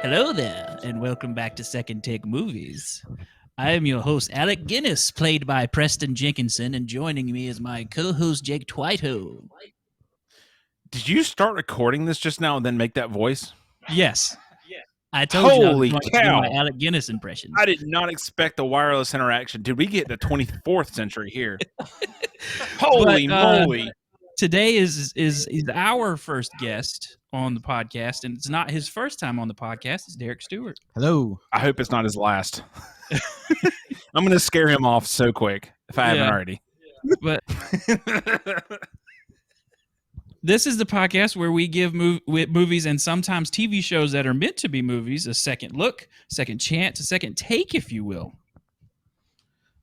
Hello there, and welcome back to Second Take Movies. I am your host, Alec Guinness, played by Preston Jenkinson, and joining me is my co-host, Jake Twito. Did you start recording this just now and then make that voice? Yes. I told you I was Holy going to do cow. my Alec Guinness impressions. I did not expect the wireless interaction. Did we get the 24th century here? Holy moly. Today is our first guest on the podcast, and it's not his first time on the podcast. It's Derrick Stewart. Hello. I hope it's not his last. I'm going to scare him off so quick if I haven't already. But this is the podcast where we give movies and sometimes TV shows that are meant to be movies a second look, second chance, a second take, if you will.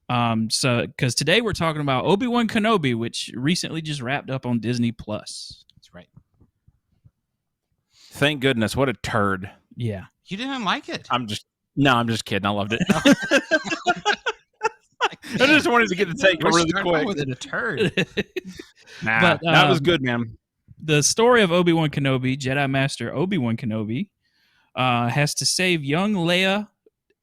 Because today we're talking about Obi Wan Kenobi, which recently just wrapped up on Disney Plus. That's right. Thank goodness. What a turd. Yeah. You didn't like it? I'm just kidding. I loved it. I just wanted to get the take really quick. With it a turd. Nah, that was good, man. The story of Obi Wan Kenobi, Jedi Master Obi Wan Kenobi, has to save young Leia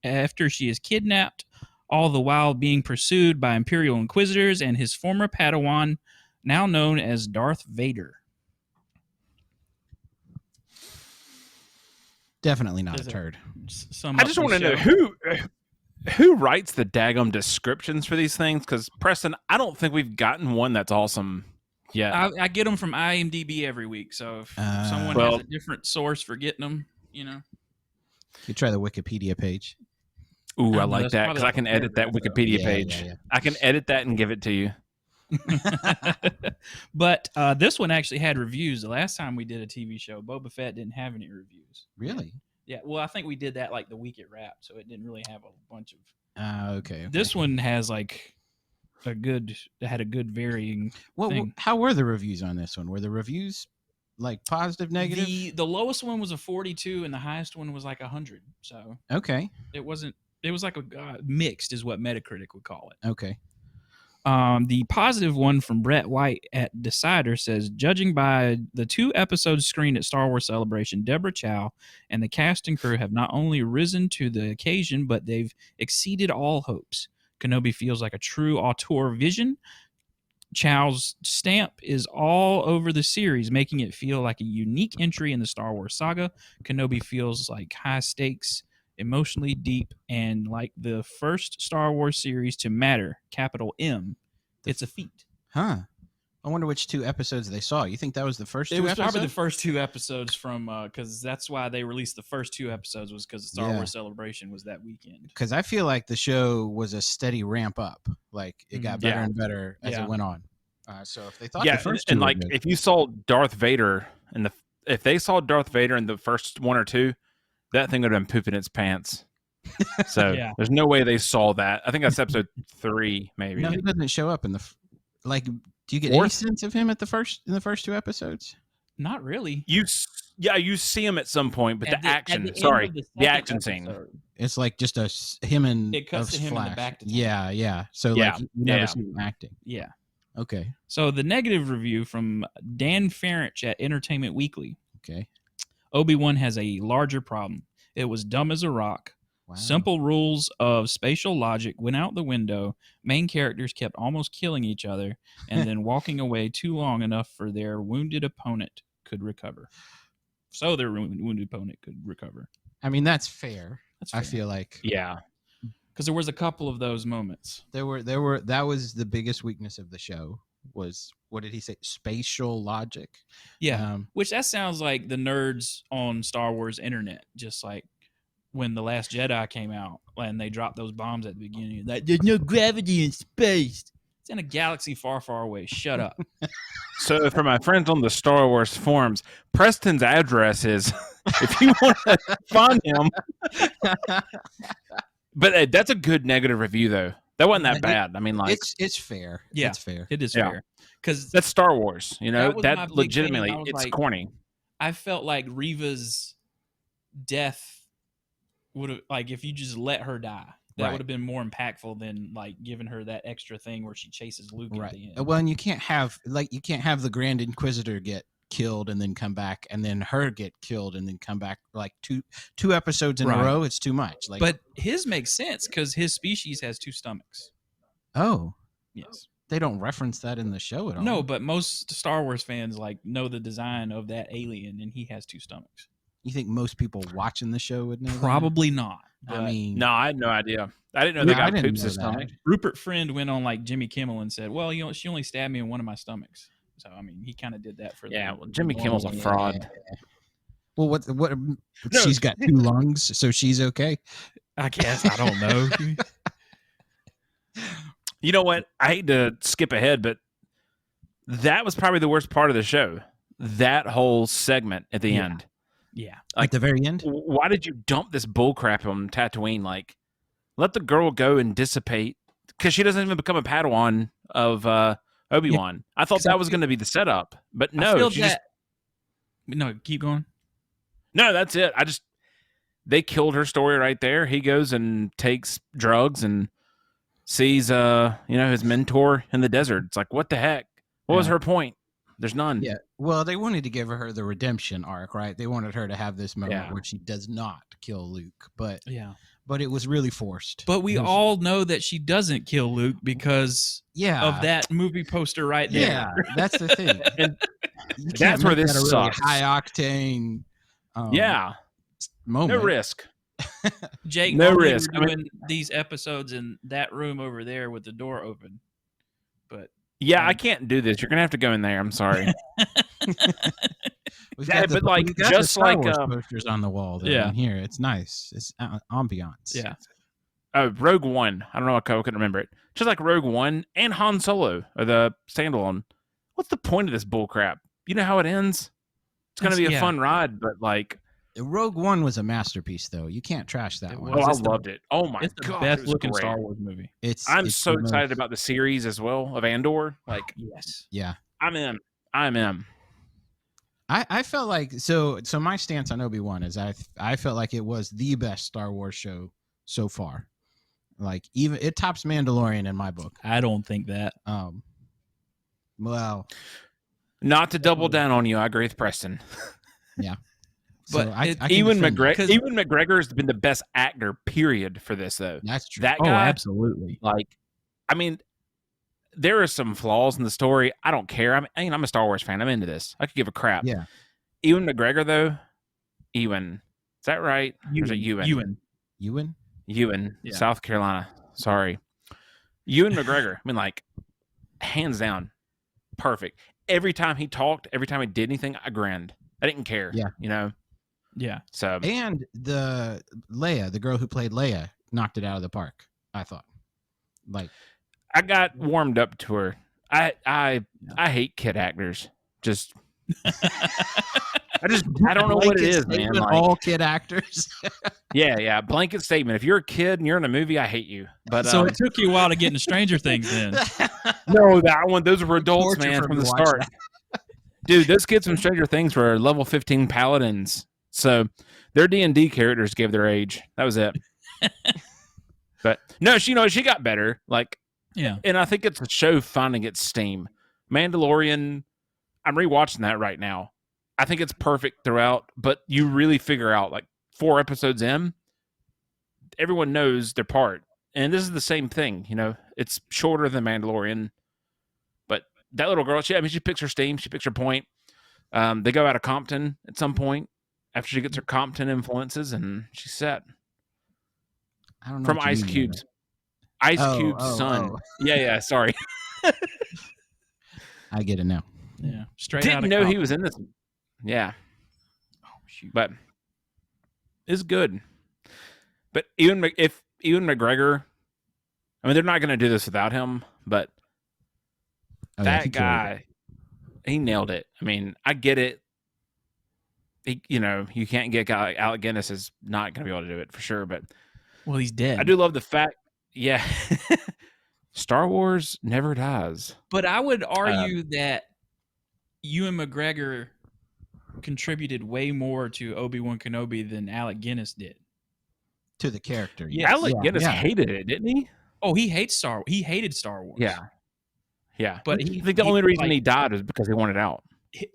after she is kidnapped, all the while being pursued by Imperial Inquisitors and his former Padawan, now known as Darth Vader. Definitely not a turd. I just want to know who writes the daggum descriptions for these things, because Preston, I don't think we've gotten one that's awesome yet. I get them from IMDb every week, so if someone has a different source for getting them, you know. You try the Wikipedia page. Ooh, I like that, because I can edit that Wikipedia page. Yeah. I can edit that and give it to you. But this one actually had reviews. The last time we did a TV show, Boba Fett didn't have any reviews. Really? Yeah. Well, I think we did that like the week it wrapped, so it didn't really have a bunch of. Okay. This one has like had a good varying. Thing. How were the reviews on this one? Were the reviews like positive, negative? The lowest one was a 42, and the highest one was like 100. So okay, it wasn't. It was like a mixed, is what Metacritic would call it. Okay. The positive one from Brett White at Decider says, judging by the 2 episodes screened at Star Wars Celebration, Deborah Chow and the cast and crew have not only risen to the occasion, but they've exceeded all hopes. Kenobi feels like a true auteur vision. Chow's stamp is all over the series, making it feel like a unique entry in the Star Wars saga. Kenobi feels like high stakes, emotionally deep, and like the first Star Wars series to matter, capital M. It's a feat. Huh. I wonder which 2 episodes they saw. You think that was the first 2 episodes? It was probably the first 2 episodes from, because that's why they released the first 2 episodes, was because the Star Wars Celebration was that weekend. Because I feel like the show was a steady ramp up. Like, it got better and better as it went on. So if they thought the first 2 and like, if you saw Darth Vader, if they saw Darth Vader in the first 1 or 2, that thing would have been pooping its pants. So there's no way they saw that. I think that's episode 3, maybe. No, he doesn't show up in the do you get any sense of him in the first 2 episodes? Not really. You see him at some point, but the action action scene. It's like just him and it cuts to him in the back. Yeah. So like you never see him acting. Yeah. Okay. So the negative review from Dan Farich at Entertainment Weekly. Okay. Obi-Wan has a larger problem. It was dumb as a rock. Wow. Simple rules of spatial logic went out the window. Main characters kept almost killing each other and then walking away too long enough for their wounded opponent could recover. So their wounded opponent could recover. I mean, that's fair. I feel like. Yeah. Because there was a couple of those moments. There were. That was the biggest weakness of the show. Was, what did he say? Spatial logic. Yeah. Which that sounds like the nerds on Star Wars internet, just like when The Last Jedi came out and they dropped those bombs at the beginning. Like, there's no gravity in space. It's in a galaxy far, far away. Shut up. So for my friends on the Star Wars forums, Preston's address is, if you want to find him. But that's a good negative review, though. That wasn't that bad. I mean, like, it's fair. Yeah, it's fair. It is fair, because that's Star Wars. You know, that legitimately, it's like, corny. I felt like Reva's death would have, like, if you just let her die, that would have been more impactful than like giving her that extra thing where she chases Luke at the end. Well, and you can't have the Grand Inquisitor get killed and then come back, and then her get killed and then come back, like two episodes in a row. It's too much. Like, but his makes sense because his species has 2 stomachs. Oh, yes. They don't reference that in the show at all. No, but most Star Wars fans like know the design of that alien, and he has 2 stomachs. You think most people watching the show would know? Probably not. I mean, no, I had no idea. I didn't know the guy poops his stomach. Rupert Friend went on like Jimmy Kimmel and said, "Well, she only stabbed me in one of my stomachs." So I mean, he kind of did that for. Yeah, well, Jimmy Kimmel's a fraud. Well, what? No. She's got 2 lungs, so she's okay. I guess I don't know. You know what? I hate to skip ahead, but that was probably the worst part of the show. That whole segment at the end. Yeah. Like, at the very end? Why did you dump this bullcrap on Tatooine? Like, let the girl go and dissipate, because she doesn't even become a Padawan of Obi Wan. Yeah, I thought that was going to be the setup, but no. No, keep going. No, that's it. They killed her story right there. He goes and takes drugs and sees his mentor in the desert. It's like, what the heck? What was her point? There's none. Yeah. Well, they wanted to give her the redemption arc, right? They wanted her to have this moment where she does not kill Luke, but it was really forced. But we all know that she doesn't kill Luke because of that movie poster right there. Yeah, that's the thing. And that's where this really sucks. High octane. Moment. No risk. Jake, no risk. Doing these episodes in that room over there with the door open, but I can't do this. You're gonna have to go in there. I'm sorry. But like just like posters on the wall. In here, it's nice. It's ambiance. Yeah. Rogue One. I don't know. I couldn't remember it. Just like Rogue One and Han Solo, or the standalone. What's the point of this bullcrap? You know how it ends. It's gonna be a fun ride, but like. Rogue One was a masterpiece, though. You can't trash that one. Oh, I loved it. Oh my it's god, the best looking Star Wars movie. I'm so excited about the series as well of Andor. Like, yes, yeah, I'm in. I felt like so my stance on Obi Wan is I felt like it was the best Star Wars show so far. Like, even it tops Mandalorian in my book. I don't think that. Well, not to double down on you, I agree with Preston. Yeah. But Ewan McGregor has been the best actor, period, for this, though. That's true. That guy, absolutely. Like, I mean, there are some flaws in the story. I don't care. I'm a Star Wars fan. I'm into this. I could give a crap. Yeah. Ewan McGregor, though. Ewan. Is that right? Or is it Ewan? Ewan. Yeah. South Carolina. Sorry. Ewan McGregor. I mean, like, hands down, perfect. Every time he talked, every time he did anything, I grinned. I didn't care. Yeah. You know? Yeah. So and the girl who played Leia, knocked it out of the park. I thought, like, I got warmed up to her. I hate kid actors. Just I don't know what it is, man. Like, all kid actors. yeah. Blanket statement. If you're a kid and you're in a movie, I hate you. But so it took you a while to get into Stranger Things, then. No, that one. Those were adults, man, from the start. Dude, those kids from Stranger Things were level 15 paladins. So their D&D characters gave their age. That was it. But no, she got better. Like, yeah. And I think it's a show finding its steam. Mandalorian, I'm rewatching that right now. I think it's perfect throughout, but you really figure out, like, 4 episodes in, everyone knows their part. And this is the same thing, It's shorter than Mandalorian. But that little girl, she picks her steam, she picks her point. They go out of Compton at some point after she gets her Compton influences, and she's set. I don't know. From Ice Cube's. Ice Cube's son. Oh. Yeah, sorry. I get it now. Yeah. Straight Didn't out of know Compton. he was in this. Yeah. Oh, shoot. But it's good. But if Ewan McGregor, I mean, they're not going to do this without him, but that guy, he nailed it. I mean, I get it. You can't get a guy like Alec Guinness is not going to be able to do it for sure, but well, he's dead. I do love the fact, yeah, Star Wars never dies. But I would argue that Ewan McGregor contributed way more to Obi Wan Kenobi than Alec Guinness did to the character. Yeah, Alec Guinness hated it, didn't he? Oh, he hated Star Wars. Yeah. But I think the only reason he died is because he wanted out.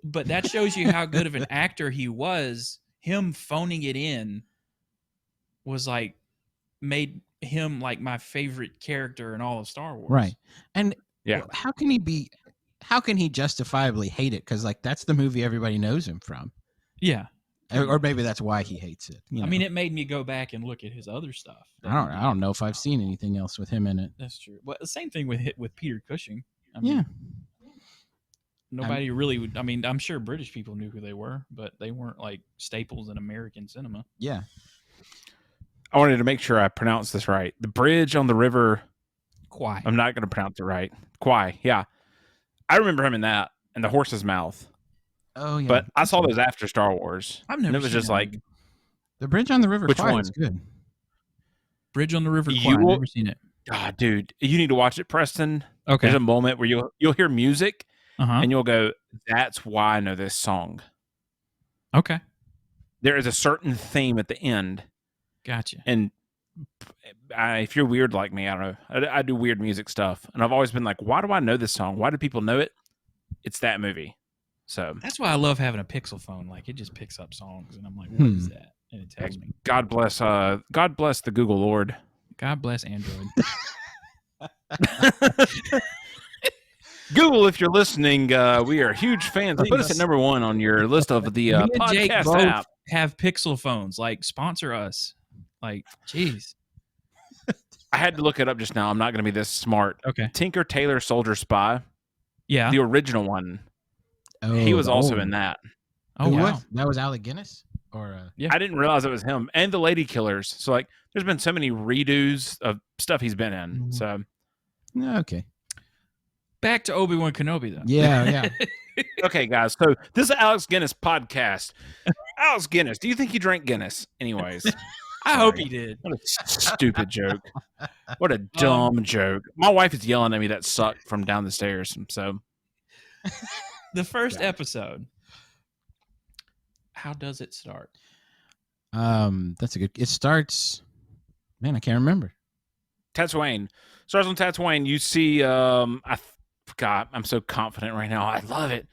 But that shows you how good of an actor he was. Him phoning it in was like made him like my favorite character in all of Star Wars. Right. And Yeah. how can he justifiably hate it? Because like that's the movie everybody knows him from. Yeah. Or maybe that's why he hates it. I mean, it made me go back and look at his other stuff. I don't know if I've seen anything else with him in it. That's true. But the same thing with Peter Cushing. I mean, Yeah. Nobody really would. I mean, I'm sure British people knew who they were, but they weren't like staples in American cinema. Yeah. I wanted to make sure I pronounced this right. The bridge on the river Kwai. I'm not going to pronounce it right. Kwai, yeah. I remember him in that, and the horse's mouth. Oh yeah. But I saw those after Star Wars. I've never and it was seen just that like movie. The Bridge on the River Which Kwai one? is good. Bridge on the River You Kwai. I've will- never seen it. God, dude, you need to watch it, Preston. Okay. There's a moment where you'll hear music Uh-huh. and you'll go, "That's why I know this song." Okay. There is a certain theme at the end, Gotcha. and if you're weird like me, I don't know. I do weird music stuff, and I've always been like, "Why do I know this song? Why do people know it?" It's that movie. So That's why I love having a Pixel phone. Like it just picks up songs, and I'm like, "What is that?" And it tells me. God bless the Google Lord. God bless Android. Google, if you're listening, we are huge fans. Put us at number 1 on your list of the Me and Jake podcast both app. have Pixel phones. Like sponsor us. Like, jeez. I had to look it up just now. I'm not going to be this smart. Okay. Tinker Tailor Soldier Spy, Yeah. the original one. Oh, He was also oh. in that. Oh Who wow. was? That was Alec Guinness? Or Yeah. I didn't realize it was him. And the Lady Killers. So like, there's been so many redos of stuff he's been in. Mhm. So okay. Back to Obi Wan Kenobi though. Yeah. okay, guys. So this is Alex Guinness podcast. Alex Guinness, do you think he drank Guinness? Anyways, I hope he did. what a stupid joke. What a dumb joke. My wife is yelling at me that sucked from down the stairs. So The first episode. How does it start? That's a good. It starts. Man, I can't remember. Tatooine. Starts on Tatooine. You see, I forgot. I'm so confident right now. I love it.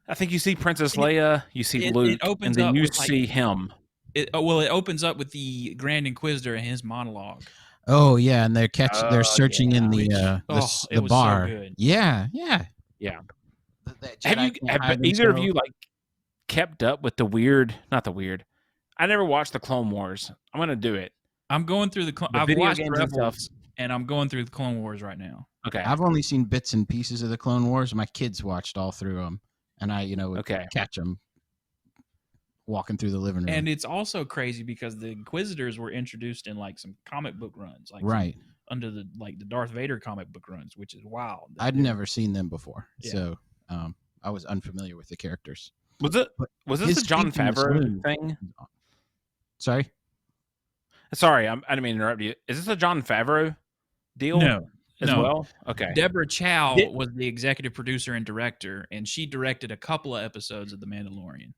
I think you see Princess Leia. You see it Luke, opens and then up you with, like- see him. It opens up with the Grand Inquisitor and his monologue. Oh yeah, and they're they're searching in Which- the it was so bar. good. Yeah. Have either of you like kept up with the weird? Not the weird. I never watched the Clone Wars. I'm gonna do it. I'm going through the I've video watched games and Rebels, and I'm going through the Clone Wars right now. Okay. I've only seen bits and pieces of the Clone Wars. My kids watched all through them, and I, would Okay. catch them walking through the living room. And it's also crazy because the Inquisitors were introduced in like some comic book runs, like right. under the Darth Vader comic book runs, which is wild. I'd never seen them before, Yeah. so I was unfamiliar with the characters. Was this his the John speaking was Favreau smooth. thing? Sorry. Sorry, I didn't mean to interrupt you. Is this a John Favreau deal? No, as no. well. Okay. Deborah Chow Did- was the executive producer and director, and she directed a couple of episodes of The Mandalorian.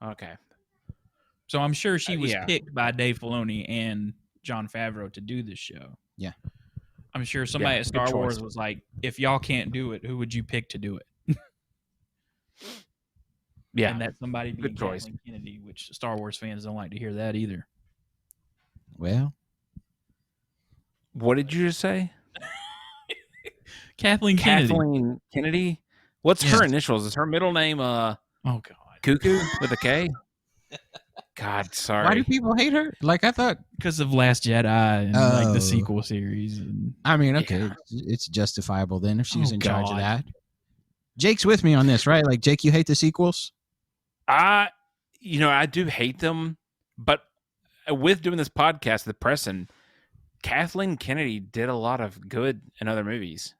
Okay. So I'm sure she was Yeah. picked by Dave Filoni and John Favreau to do this show. Yeah. I'm sure somebody Yeah, at good Star Wars choice. was like, if y'all can't do it, who would you pick to do it? Yeah. And that somebody being Good choice. Kathleen Kennedy, which Star Wars fans don't like to hear that either. Well, What did you just say? Kathleen Kennedy. Kathleen Kennedy. What's Yes. her initials? Is her middle name Oh God. Cuckoo with a K? God, sorry. why do people hate her? Like I thought. Because of Last Jedi and like Oh. the sequel series. And I mean, okay, Yeah. it's justifiable then if she's Oh, in charge of God. that. Jake's with me on this, right? Like Jake, you hate the sequels? I do hate them, but with doing this podcast, the Preston, Kathleen Kennedy did a lot of good in other movies,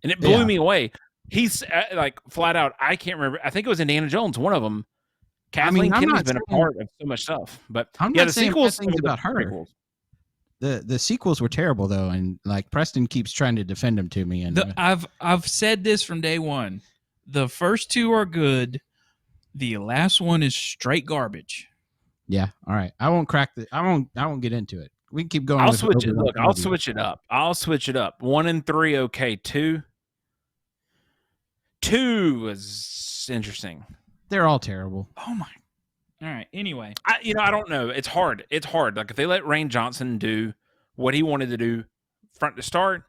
and it blew Yeah. me away. He's like flat out. I can't remember. I think it was Indiana Jones, one of them. Kathleen I'm Kennedy's not been a saying- part of so much stuff, but I'm yeah, not the saying bad sequels things some of the about her. prequels. The sequels were terrible though, and like Preston keeps trying to defend them to me. And I've said this from day one. The first two are good. The last one is straight garbage. yeah, all right. I won't crack the. I won't get into it. We can keep going. I'll with switch it. Obi-Wan Look, I'll Kenobi. switch it up. 1 and 3, okay. 2. 2 was interesting. They're all terrible. Oh my. All right. Anyway, I don't know. It's hard. It's hard. Like if they let Rain Johnson do what he wanted to do front to start,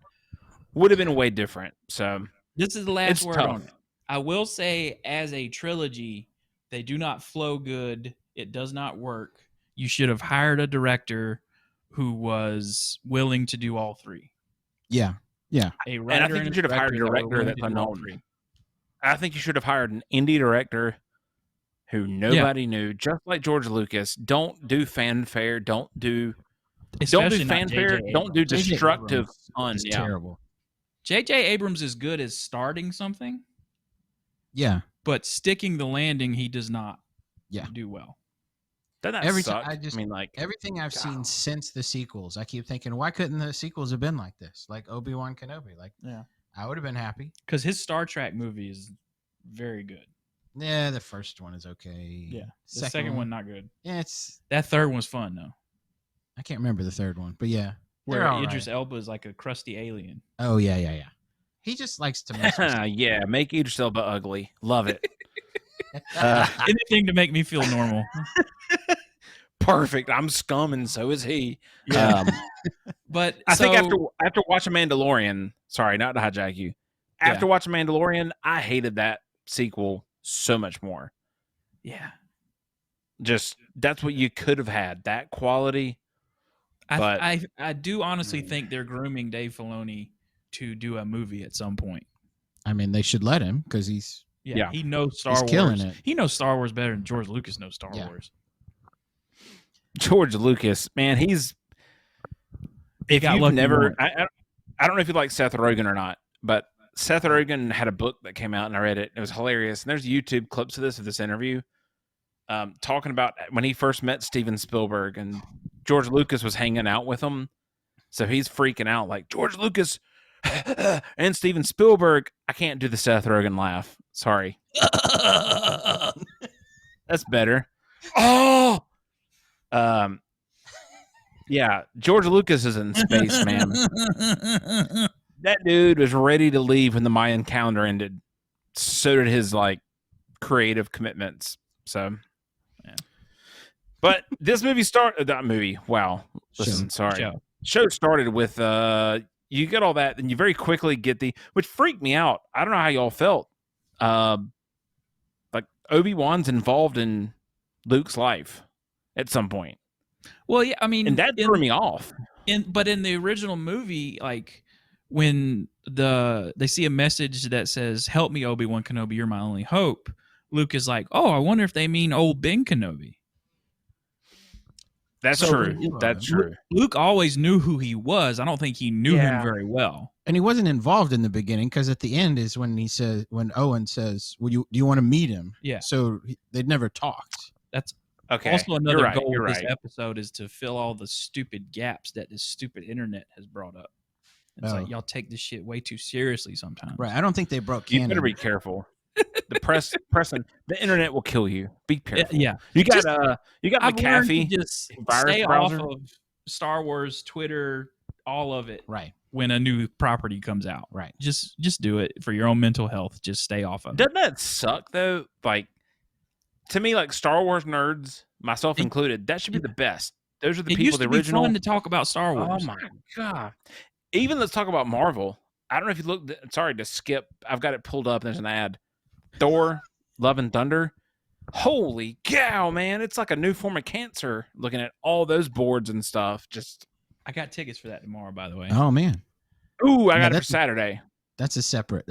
would have been way different. So this is the last it's word tough. on it. I will say, as a trilogy, they do not flow good. It does not work. You should have hired a director who was willing to do all three. Yeah. Yeah. A And writer I think you should have hired a director that's unknown. I think you should have hired an indie director who nobody knew, just like George Lucas. Don't do fanfare. Don't do fanfare. Don't do destructive fun. It's Yeah. terrible. J.J. Abrams is good at starting something. Yeah. But sticking the landing, he does not do well. Doesn't that suck? I mean, like everything I've seen since the sequels, I keep thinking, why couldn't the sequels have been like this? Like Obi Wan Kenobi. Like, I would have been happy. Because his Star Trek movie is very good. Yeah, the first one is okay. Yeah, the second one not good. Yeah, that third one was fun though. I can't remember the third one, but yeah, where Idris Elba is like a crusty alien. Oh yeah. He just likes to mess with yeah, make Idris Elba ugly. Love it. Anything to make me feel normal. Perfect. I'm scum, and so is he. Yeah. But I think after watching Mandalorian, sorry, not to hijack you. After watching Mandalorian, I hated that sequel so much more. Yeah. Just that's what you could have had, that quality. I do honestly think they're grooming Dave Filoni to do a movie at some point. I mean, they should let him because he's he knows Star Wars. Killing it. He knows Star Wars better than George Lucas knows Star Wars. George Lucas, man, he's. If you've never, I don't know if you like Seth Rogen or not, but Seth Rogen had a book that came out and I read it. It was hilarious. And there's YouTube clips of this interview, talking about when he first met Steven Spielberg and George Lucas was hanging out with him. So he's freaking out like George Lucas and Steven Spielberg. I can't do the Seth Rogen laugh. Sorry. That's better. Oh, yeah. George Lucas is in space, man. That dude was ready to leave when the Mayan calendar ended. So did his creative commitments. So, yeah. But this movie started. That movie. Wow. Listen, Show started with you get all that, and you very quickly get which freaked me out. I don't know how y'all felt. Like Obi-Wan's involved in Luke's life at some point. Well, yeah, I mean, and that threw me off. But in the original movie, when they see a message that says, "Help me, Obi Wan Kenobi, you're my only hope," Luke is like, "Oh, I wonder if they mean old Ben Kenobi." That's true. That's true. Luke always knew who he was. I don't think he knew him very well. And he wasn't involved in the beginning because at the end is when Owen says, do you want to meet him?" Yeah. So they'd never talked. That's okay. Also another goal of this episode is to fill all the stupid gaps that this stupid internet has brought up. It's like y'all take this shit way too seriously sometimes. Right. I don't think they broke canon. You better be careful. The the internet will kill you. Be careful. Yeah. You got McAfee. Just stay off of Star Wars, Twitter, all of it. Right. When a new property comes out. Right. Just do it for your own mental health. Just stay off of it. Doesn't that suck though? To me, Star Wars nerds, myself included, that should be the best. Those are the people. The original. Be fun to talk about Star Wars. Oh my god! Even let's talk about Marvel. I don't know if you look. Sorry to skip. I've got it pulled up. There's an ad. Thor, Love and Thunder. Holy cow, man! It's like a new form of cancer. Looking at all those boards and stuff. I got tickets for that tomorrow, by the way. Oh man! Ooh, I got it for Saturday. That's a separate.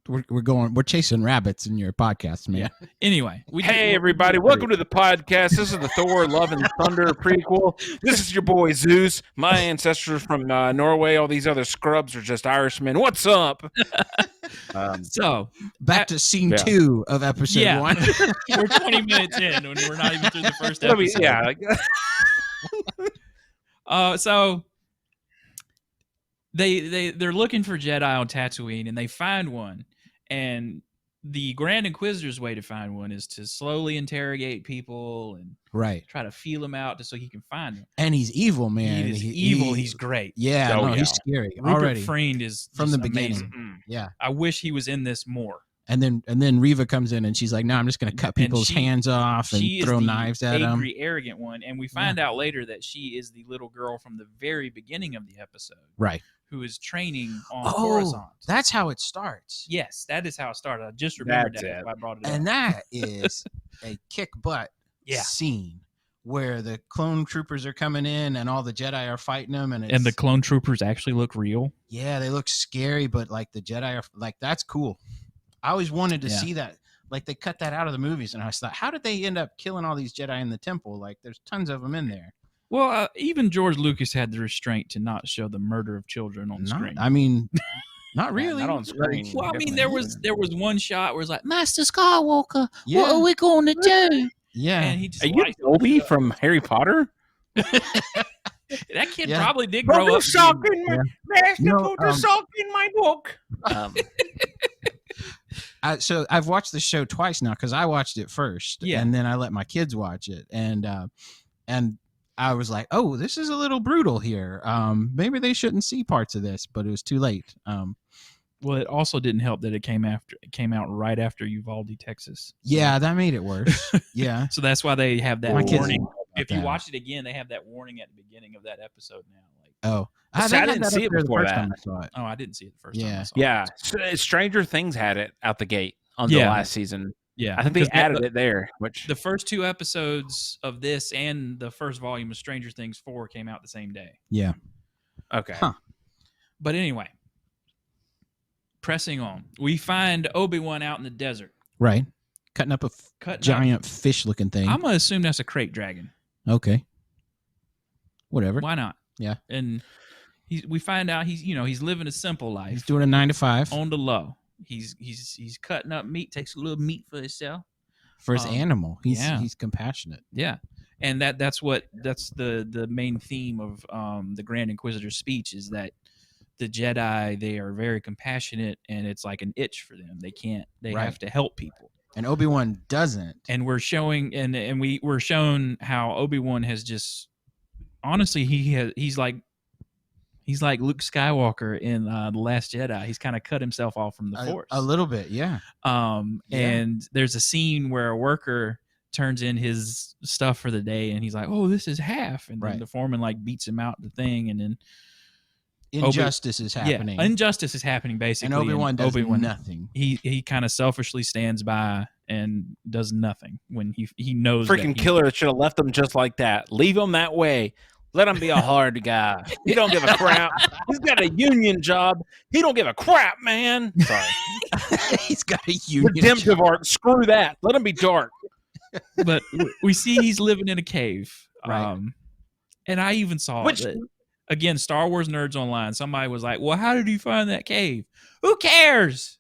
We're chasing rabbits in your podcast, man. Yeah. Anyway, hey everybody, welcome to the podcast. This is the Thor Love and Thunder prequel. This is your boy Zeus. My ancestors from Norway. All these other scrubs are just Irishmen. What's up? So back to scene 2 of episode 1. We're 20 minutes in when we're not even through the first episode. So they're looking for Jedi on Tatooine, and they find one. And the Grand Inquisitor's way to find one is to slowly interrogate people and try to feel them out so he can find them. And he's evil, man. He is evil. He's great. Yeah, he's scary. Rupert Friend is from the beginning. Amazing. Yeah, I wish he was in this more. And then Reva comes in and she's like, "No, I'm just going to cut people's hands off and throw knives at them." Angry, arrogant one, and we find out later that she is the little girl from the very beginning of the episode, right? Who is training on Coruscant. That's how it starts. Yes, that is how it started. I just remembered that. I brought it up. And that is a kick butt scene where the clone troopers are coming in and all the Jedi are fighting them, and the clone troopers actually look real. Yeah, they look scary, but like the Jedi are like, that's cool. I always wanted to see that. Like they cut that out of the movies, and I thought, how did they end up killing all these Jedi in the temple? Like there's tons of them in there. Well, even George Lucas had the restraint to not show the murder of children on screen. I mean, not really. Not on screen. Well, I mean, there was one shot where it's like, Master Skywalker, Yeah. what are we going to do? Yeah. And he just Are you Obi from Harry Potter? That kid probably did grow up. Master, put the salt in my book. So I've watched the show twice now because I watched it first, and then I let my kids watch it, and I was like, "Oh, this is a little brutal here. Maybe they shouldn't see parts of this," but it was too late. Well, it also didn't help that it came out right after Uvalde, Texas. So. Yeah, that made it worse. Yeah. So that's why they have that warning. If you that. watch it again, they have that warning at the beginning of that episode now. Like, I didn't see it before that. Oh, I didn't see it the first time. Yeah. Stranger Things had it out the gate on the last season. Yeah, I think they added it there. Which the first 2 episodes of this and the first volume of Stranger Things 4 came out the same day. Yeah. Okay. Huh. But anyway, pressing on, we find Obi-Wan out in the desert. Right. Cutting up a giant fish-looking thing. I'm gonna assume that's a crate dragon. Okay. Whatever. Why not? Yeah. And we find out he's living a simple life. He's doing a 9 to 5 on the low. He's cutting up meat, takes a little meat for himself. For his animal. He's compassionate. Yeah. And that's the main theme of the Grand Inquisitor's speech is that the Jedi, they are very compassionate, and it's like an itch for them. They have to help people. And Obi-Wan doesn't. And we're showing we're shown how Obi-Wan has just honestly he's like Luke Skywalker in The Last Jedi. He's kind of cut himself off from the Force. A little bit, yeah. And there's a scene where a worker turns in his stuff for the day, and he's like, "Oh, this is half." And then the foreman like beats him out the thing, and then injustice is happening. Yeah, injustice is happening basically. And Obi-Wan does nothing. He kind of selfishly stands by and does nothing when he knows. Freaking killer should have left him just like that. Leave him that way. Let him be a hard guy. He don't give a crap. He's got a union job. He don't give a crap, man. Sorry. He's got a union redemptive job. art. Screw that. Let him be dark. But we see he's living in a cave. Right. And I even saw that. Again, Star Wars Nerds Online, somebody was like, well, how did you find that cave? Who cares?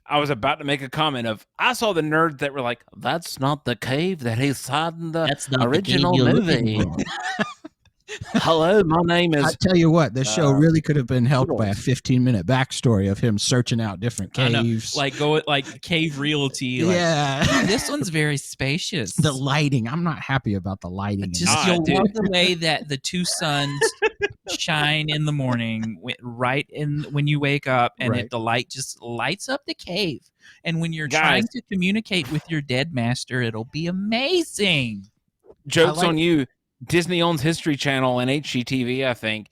I was about to make a comment of, I saw the nerds that were like, that's not the cave that he saw in the original movie. Hello, my name is... I tell you what, the show really could have been helped by a 15-minute backstory of him searching out different caves. Like Cave Realty. Like, yeah. This one's very spacious. The lighting. I'm not happy about the lighting. You'll love the way that the 2 suns shine in the morning, right in when you wake up, and the light just lights up the cave. And when you're trying to communicate with your dead master, it'll be amazing. Joke's on you. Disney owns History Channel and HGTV, I think.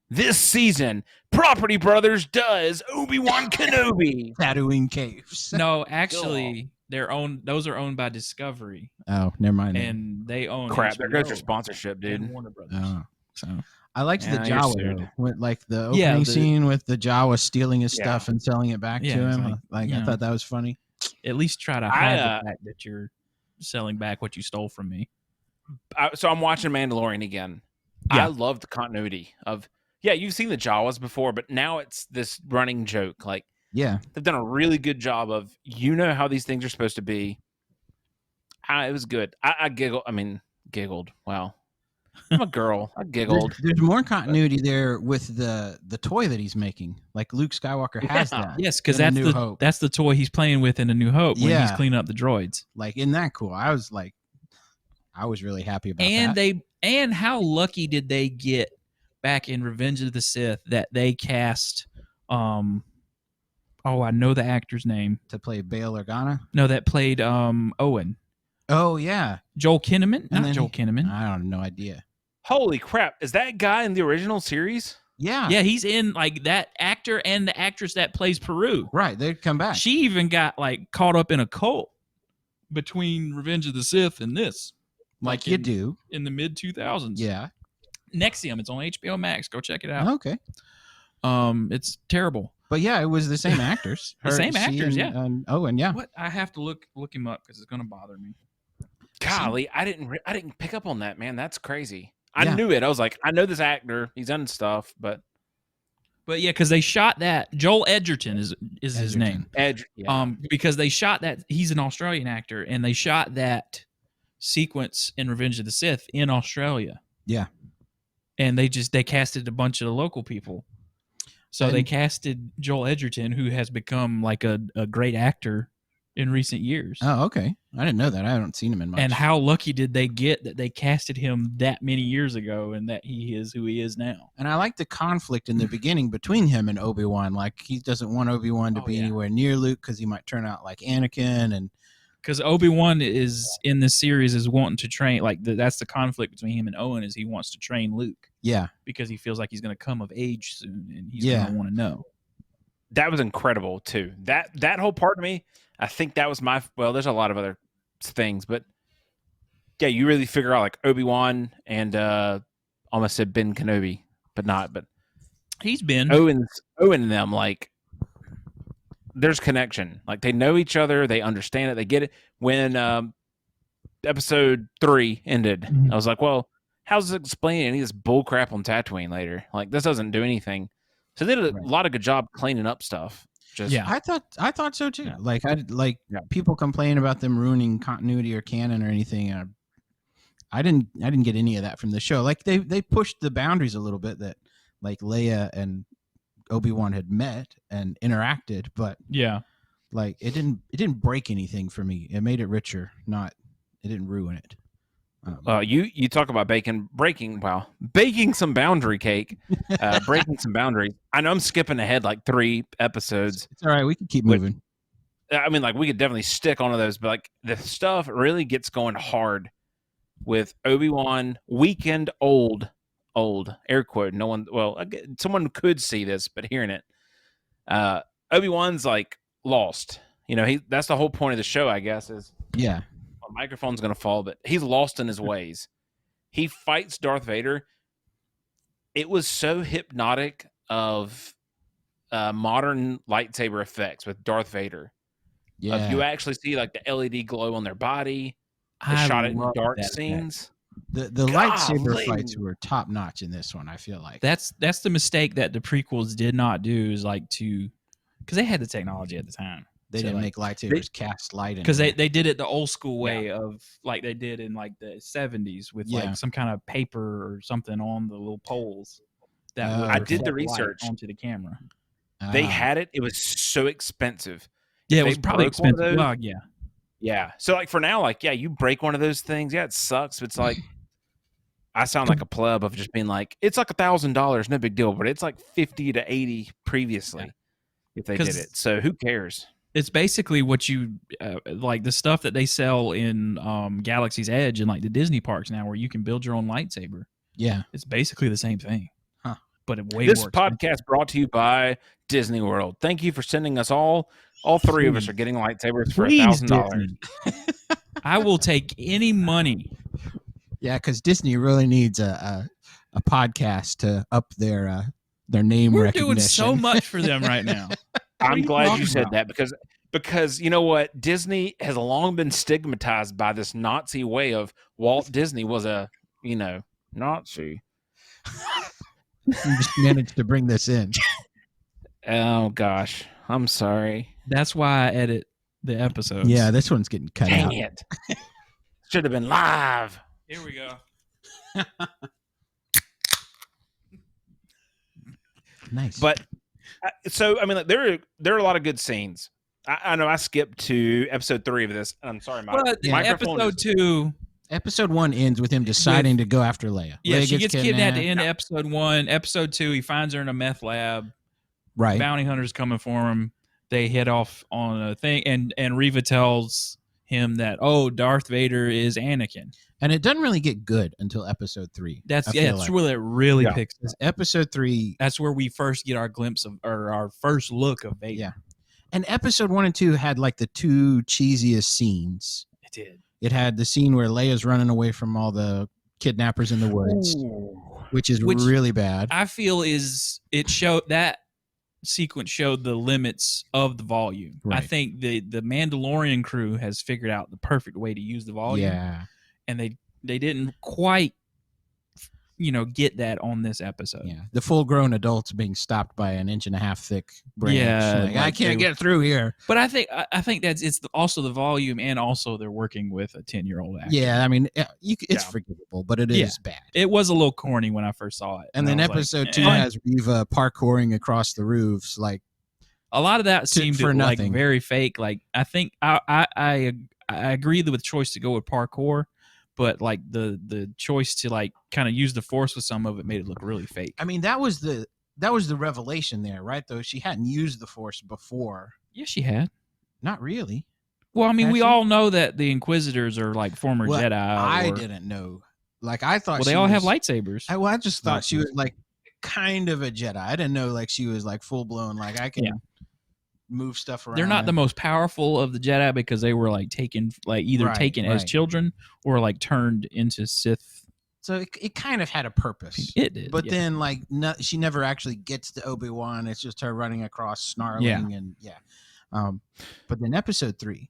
This season, Property Brothers does Obi Wan Kenobi. Tatooine caves. No, actually, those are owned by Discovery. Oh, never mind. And they own crap. HBO There goes your sponsorship, dude. And Warner Brothers. Oh, so I liked the Jawa, with like the opening the scene with the Jawa stealing his stuff and selling it back to him. I thought that was funny. At least try to hide the fact that you're selling back what you stole from me. So I'm watching Mandalorian again. I love the continuity of, you've seen the Jawas before, but now it's this running joke. Like, they've done a really good job of, how these things are supposed to be. It was good. I giggled. Wow. I'm a girl. I giggled. There's more continuity there with the toy that he's making. Like Luke Skywalker has that. Yes, because that's the toy he's playing with in A New Hope when he's cleaning up the droids. Like, isn't that cool? I was really happy about that. And how lucky did they get back in Revenge of the Sith that they cast I know the actor's name. To play Bail Organa? No, that played Owen. Oh, yeah. Joel Kinnaman? Not Joel Kinnaman. I have no idea. Holy crap. Is that guy in the original series? Yeah. Yeah, he's in like that actor and the actress that plays Peru. Right, they'd come back. She even got like caught up in a cult between Revenge of the Sith and this. Like you do. In the mid 2000s. Yeah. Nexium, it's on HBO Max. Go check it out. Okay. It's terrible. But yeah, it was the same actors. Same actors, yeah. Owen, yeah. What? I have to look him up because it's going to bother me. Golly, I didn't pick up on that, man. That's crazy. I knew it. I was like, I know this actor. He's done stuff, but yeah, because they shot that. Joel Edgerton is his name. Because they shot that. He's an Australian actor, and they shot that sequence in Revenge of the Sith in Australia. Yeah, and they casted a bunch of the local people. So they casted Joel Edgerton, who has become like a great actor in recent years. Oh, okay. I didn't know that. I haven't seen him in much. And how lucky did they get that they casted him that many years ago and that he is who he is now? And I like the conflict in the beginning between him and Obi-Wan. Like, he doesn't want Obi-Wan to be anywhere near Luke because he might turn out like Anakin. And because Obi-Wan is in this series is wanting to train, like that's the conflict between him and Owen is he wants to train Luke. Yeah. Because he feels like he's going to come of age soon and he's going to want to know. That was incredible too. That whole part of me, I think that was there's a lot of other things, but yeah, you really figure out like Obi-Wan and almost said Ben Kenobi, but he's been Owen and them, like there's connection. Like they know each other, they understand it, they get it. When episode 3 ended, I was like, well, how's it explaining any of this bull crap on Tatooine later? Like this doesn't do anything. So they did a lot of good job cleaning up stuff. I thought so too. Yeah. People complain about them ruining continuity or canon or anything. I didn't get any of that from the show. Like they pushed the boundaries a little bit that like Leia and Obi-Wan had met and interacted, but like it didn't break anything for me. It made it richer, it didn't ruin it. You talk about baking some boundary cake, breaking some boundaries. I know I'm skipping ahead like 3 episodes. It's all right. We can keep moving. I mean, like we could definitely stick onto those, but like the stuff really gets going hard with Obi-Wan weekend old air quote. No one, someone could see this, but hearing it, Obi-Wan's like lost. You know, that's the whole point of the show, I guess. Is my microphone's gonna fall, but he's lost in his ways. He fights Darth Vader. It was so hypnotic of modern lightsaber effects with Darth Vader. Yeah, you actually see like the LED glow on their body. They shot it in dark scenes. The lightsaber fights were top notch in this one. I feel like that's the mistake that the prequels did not do is like because they had the technology at the time. They didn't make lightsabers cast light because they did it the old school way of like they did in like the 70s with like some kind of paper or something on the little poles. I did the research onto the camera. They had it. It was so expensive. Yeah, it was probably expensive. Well, yeah. So like for now, like you break one of those things. Yeah, it sucks. But it's like I sound like a pleb of just being like it's like $1,000, no big deal. But it's like 50 to 80 previously if they did it. So who cares? It's basically what you like the stuff that they sell in Galaxy's Edge and like the Disney parks now, where you can build your own lightsaber. Yeah, it's basically the same thing, but it way this more podcast expensive. Brought to you by Disney World. Thank you for sending us all 3 of us are getting lightsabers for $1,000. I will take any money. Yeah, because Disney really needs a podcast to up their name recognition. We're doing so much for them right now. I'm glad you said that because you know what? Disney has long been stigmatized by this Nazi way of Walt Disney was a, Nazi. You just managed to bring this in. Oh, gosh. I'm sorry. That's why I edit the episodes. Yeah, this one's getting cut out. Dang it. Should have been live. Here we go. Nice. But so I mean, like, there are a lot of good scenes. I know I skipped to episode 3 of this. I'm sorry, my microphone episode 2. Episode 1 ends with him deciding to go after Leia. Yeah, Leia she gets kidnapped at the end Yeah. of episode 1. Episode 2, he finds her in a meth lab. Right. Bounty hunters coming for him. They head off on a thing, and Reva tells him that, oh, Darth Vader is Anakin. And it doesn't really get good until episode 3. That's where it really picks up. Episode 3. That's where we first get our glimpse of, or our first look of Vader. Yeah. And episode 1 and 2 had like the 2 cheesiest scenes. It did. It had the scene where Leia's running away from all the kidnappers in the woods, which really bad. I feel that sequence showed the limits of the volume. Right. I think the Mandalorian crew has figured out the perfect way to use the volume. Yeah. And they didn't quite get that on this episode. Yeah. The full-grown adults being stopped by an 1.5 inch thick branch. Yeah, I can't get through here. But I think it's also the volume, and also they're working with a 10-year-old actor. Yeah, I mean, it's forgivable, but it is bad. It was a little corny when I first saw it. And then episode 2 has Reva parkouring across the roofs, like a lot of that seemed for like nothing. very fake. Like I think I agree with the choice to go with parkour, but like the choice to like kind of use the Force with some of it made it look really fake. I mean, that was the revelation there, right? Though she hadn't used the Force before. Yeah, she had. Not really. Well, I mean, we Actually? all know that the Inquisitors are like former Jedi. I didn't know. Like I thought. Well, they all have lightsabers. I just thought she was like kind of a Jedi. I didn't know like she was like full blown. Like I can move stuff around. They're not the most powerful of the Jedi because they were like taken, like either taken as children or like turned into Sith. So it kind of had a purpose. It did, but then like she never actually gets to Obi Wan. It's just her running across, snarling, and But then episode 3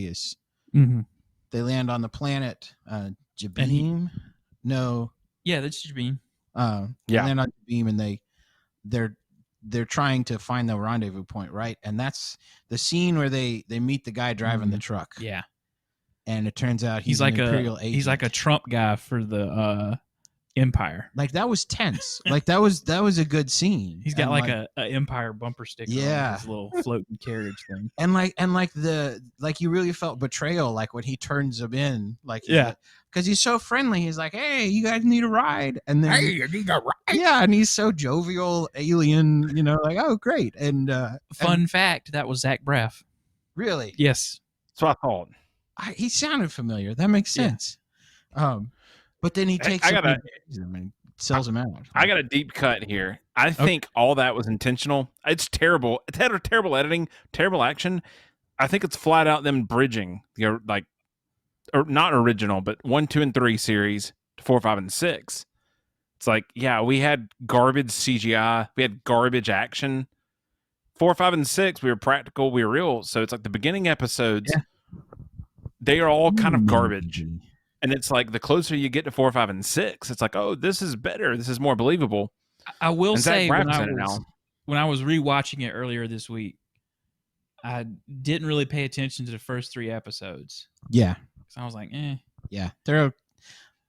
is they land on the planet Jabim. That's Jabim. They land on Jabim, and they're trying to find the rendezvous point, right? And that's the scene where they meet the guy driving the truck. Yeah. And it turns out he's like an Imperial agent. He's like a Trump guy for the Empire. Like that was tense. Like that was a good scene. He's got like a Empire bumper sticker on his little floating carriage thing. And you really felt betrayal, like when he turns him in, like because he's so friendly. He's like, "Hey, you guys need a ride?" And then, "Hey, you need a ride?" Yeah, and he's so jovial, alien, like, "Oh, great!" And fun fact, that was Zach Braff. Really? Yes. That's what I thought. He sounded familiar. That makes sense. But then he takes him and sells him out. I got a deep cut here. I think all that was intentional. It's terrible. It's had terrible editing, terrible action. I think it's flat out them bridging, or not original, but 1, 2, and 3 series to 4, 5, and 6. It's like, we had garbage CGI, we had garbage action. 4, 5, and 6, we were practical, we were real. So it's like the beginning episodes, they are all kind of garbage. And it's like the closer you get to 4, 5, and 6, it's like, oh, this is better. This is more believable. I will say when I was rewatching it earlier this week, I didn't really pay attention to the first 3 episodes. Yeah. So I was like, Yeah.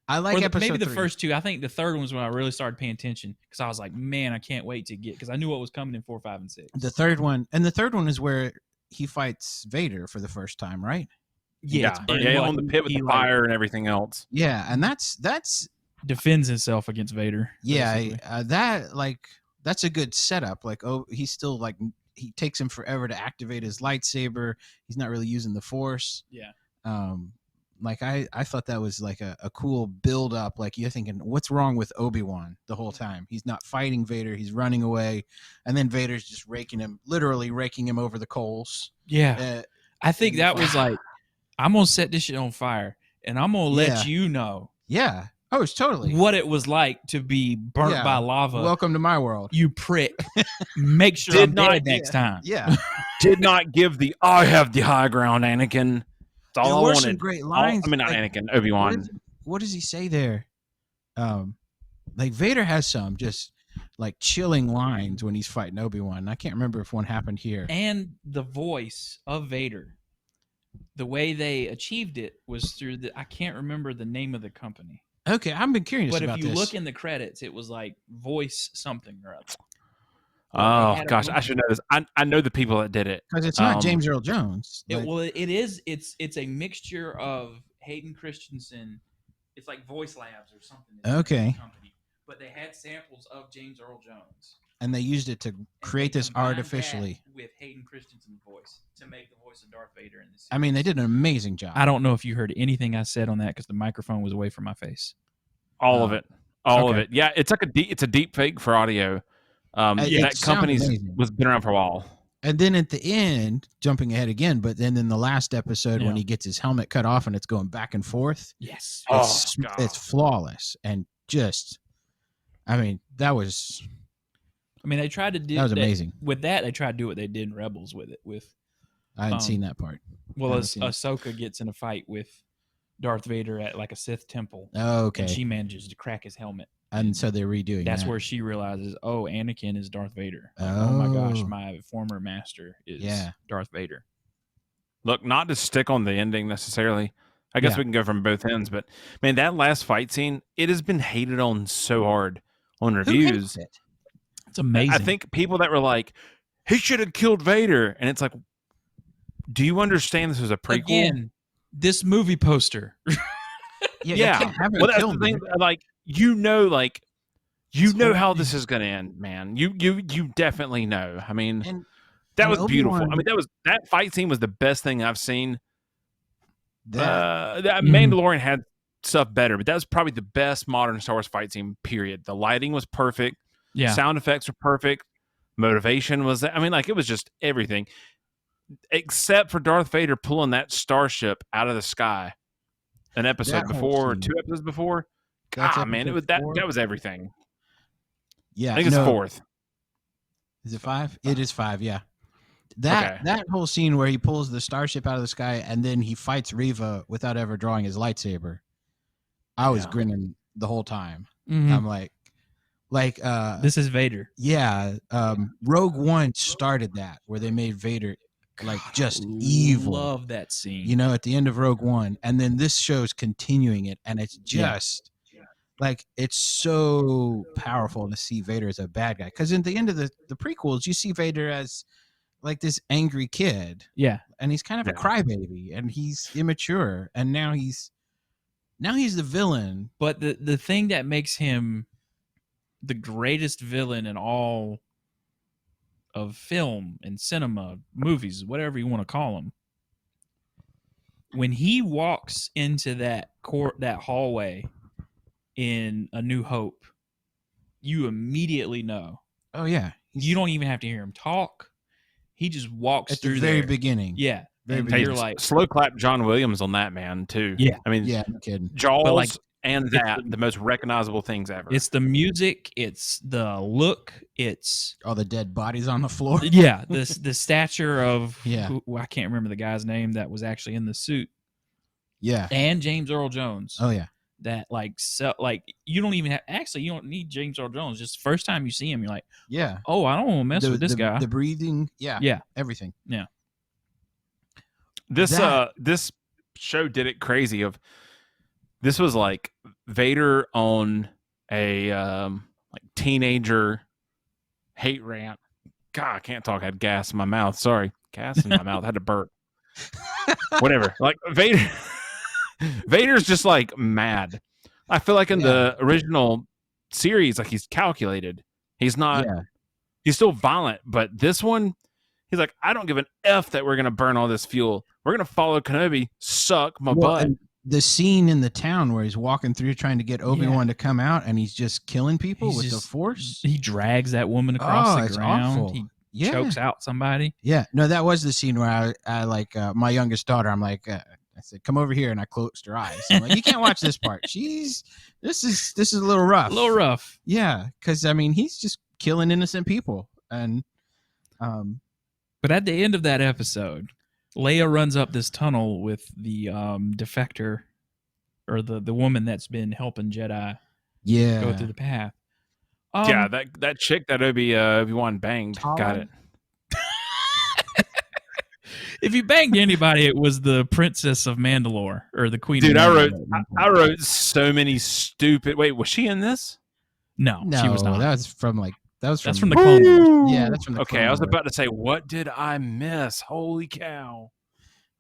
I like episode maybe the 3. first 2. I think the third one was when I really started paying attention because I was like, man, I can't wait to get, because I knew what was coming in 4, 5, and 6. The third one is where he fights Vader for the first time, right? Yeah, on the pit with the fire and everything else. Yeah, and that's defends himself against Vader. Yeah, that's a good setup. Like, he's still like, he takes him forever to activate his lightsaber. He's not really using the Force. Yeah. I thought that was like a cool build up. Like you're thinking, what's wrong with Obi Wan the whole time? He's not fighting Vader. He's running away, and then Vader's just literally raking him over the coals. Yeah, I think that was like, I'm gonna set this shit on fire, and I'm gonna let you know. Yeah. Oh, it's totally what it was like to be burnt by lava. Welcome to my world, you prick. Make sure I'm dead next time. Yeah. Did not give I have the high ground, Anakin. That's all I wanted. Some great lines. Not Anakin, Obi-Wan. What does he say there? Like Vader has some just like chilling lines when he's fighting Obi-Wan. I can't remember if one happened here. And the voice of Vader, the way they achieved it was through I can't remember the name of the company. Okay, I've been curious But about if you this. look in the credits, it was like voice something or other. Oh gosh, I should know this. I know the people that did it because it's not James Earl Jones. It is. It's a mixture of Hayden Christensen. It's like Voice Labs or something. Okay. Company, but they had samples of James Earl Jones, and they used it to create this artificially with Hayden Christensen's voice to make the voice of Darth Vader in this. I mean, they did an amazing job. I don't know if you heard anything I said on that because the microphone was away from my face. All of it. Yeah, it's like it's a deep fake for audio. That company was been around for a while. And then at the end, jumping ahead again, but then in the last episode when he gets his helmet cut off and it's going back and forth, yes, it's flawless and just, I mean, that was. I mean, they tried to do that was amazing. With that, they tried to do what they did in Rebels with it. I hadn't seen that part. Well, Ahsoka gets in a fight with Darth Vader at like a Sith temple. Oh, okay. And she manages to crack his helmet. And so they're redoing That's that. where she realizes, oh, Anakin is Darth Vader. Like, oh my gosh, my former master is Darth Vader. Look, not to stick on the ending necessarily. I guess we can go from both ends, but man, that last fight scene, it has been hated on so hard on reviews. It's amazing. I think people that were like, he should have killed Vader. And it's like, do you understand this was a prequel? Again, this movie poster. Yeah. Well, that's the thing. Like, you know how this is going to end, man. You definitely know. I mean, that was beautiful. I mean, that fight scene was the best thing I've seen. That Mandalorian had stuff better, but that was probably the best modern Star Wars fight scene, period. The lighting was perfect. Yeah. Sound effects were perfect. Motivation was, I mean, like, it was just everything. Except for Darth Vader pulling that starship out of the sky. An episode before, or 2 episodes before. Man, it was that was everything. Yeah. I think it's 4th. Is it 5? It is 5, yeah. That whole scene where he pulls the starship out of the sky and then he fights Reva without ever drawing his lightsaber. I was grinning the whole time. Mm-hmm. I'm like this is Vader. Yeah. Rogue One started that where they made Vader like just evil. Love that scene. You know, at the end of Rogue One. And then this show's continuing it. And it's just like, it's so powerful to see Vader as a bad guy. Because in the end of the prequels, you see Vader as like this angry kid. Yeah. And he's kind of a crybaby and he's immature. And now he's the villain. But the thing that makes him the greatest villain in all of film and cinema, movies, whatever you want to call them, when he walks into that hallway in A New Hope, you immediately know. Oh yeah, you don't even have to hear him talk. He just walks through the very beginning. Yeah, you're like slow clap John Williams on that, man, too. Yeah, I mean, no kidding. Jaws and the most recognizable things ever. It's the music. It's the look. It's all the dead bodies on the floor. Yeah, the stature of I can't remember the guy's name that was actually in the suit. Yeah, and James Earl Jones. Oh yeah, that you don't even you don't need James Earl Jones. Just first time you see him, you're like, oh, I don't want to mess with this guy. The breathing, everything. Yeah. This show did it crazy. This was like Vader on a like teenager hate rant. God, I can't talk. I had gas in my mouth. Sorry, gas in my mouth. I had to burp. Whatever. Like Vader's just like mad. I feel like in the original series, like he's calculated. He's not. Yeah. He's still violent, but this one, he's like, I don't give an F that we're gonna burn all this fuel. We're gonna follow Kenobi. Suck my butt. The scene in the town where he's walking through trying to get Obi Wan to come out, and he's just killing people with the Force. He drags that woman across the ground. Awful. He chokes out somebody. Yeah, no, that was the scene where I like my youngest daughter. I'm like, I said, "Come over here," and I closed her eyes. I'm like, "You can't watch this part. This is a little rough. A little rough." Yeah, because I mean, he's just killing innocent people, and But at the end of that episode, Leia runs up this tunnel with the defector, or the woman that's been helping Jedi go through the path. That chick that Obi-Wan banged. Got it. If you banged anybody, it was the Princess of Mandalore or the Queen. Dude, of Mandalore. I wrote so many stupid. Wait, was she in this? No, she was not. That's from the Clone Wars. Yeah, that's from the. Okay, Clone I was Wars. about to say, what did I miss? Holy cow!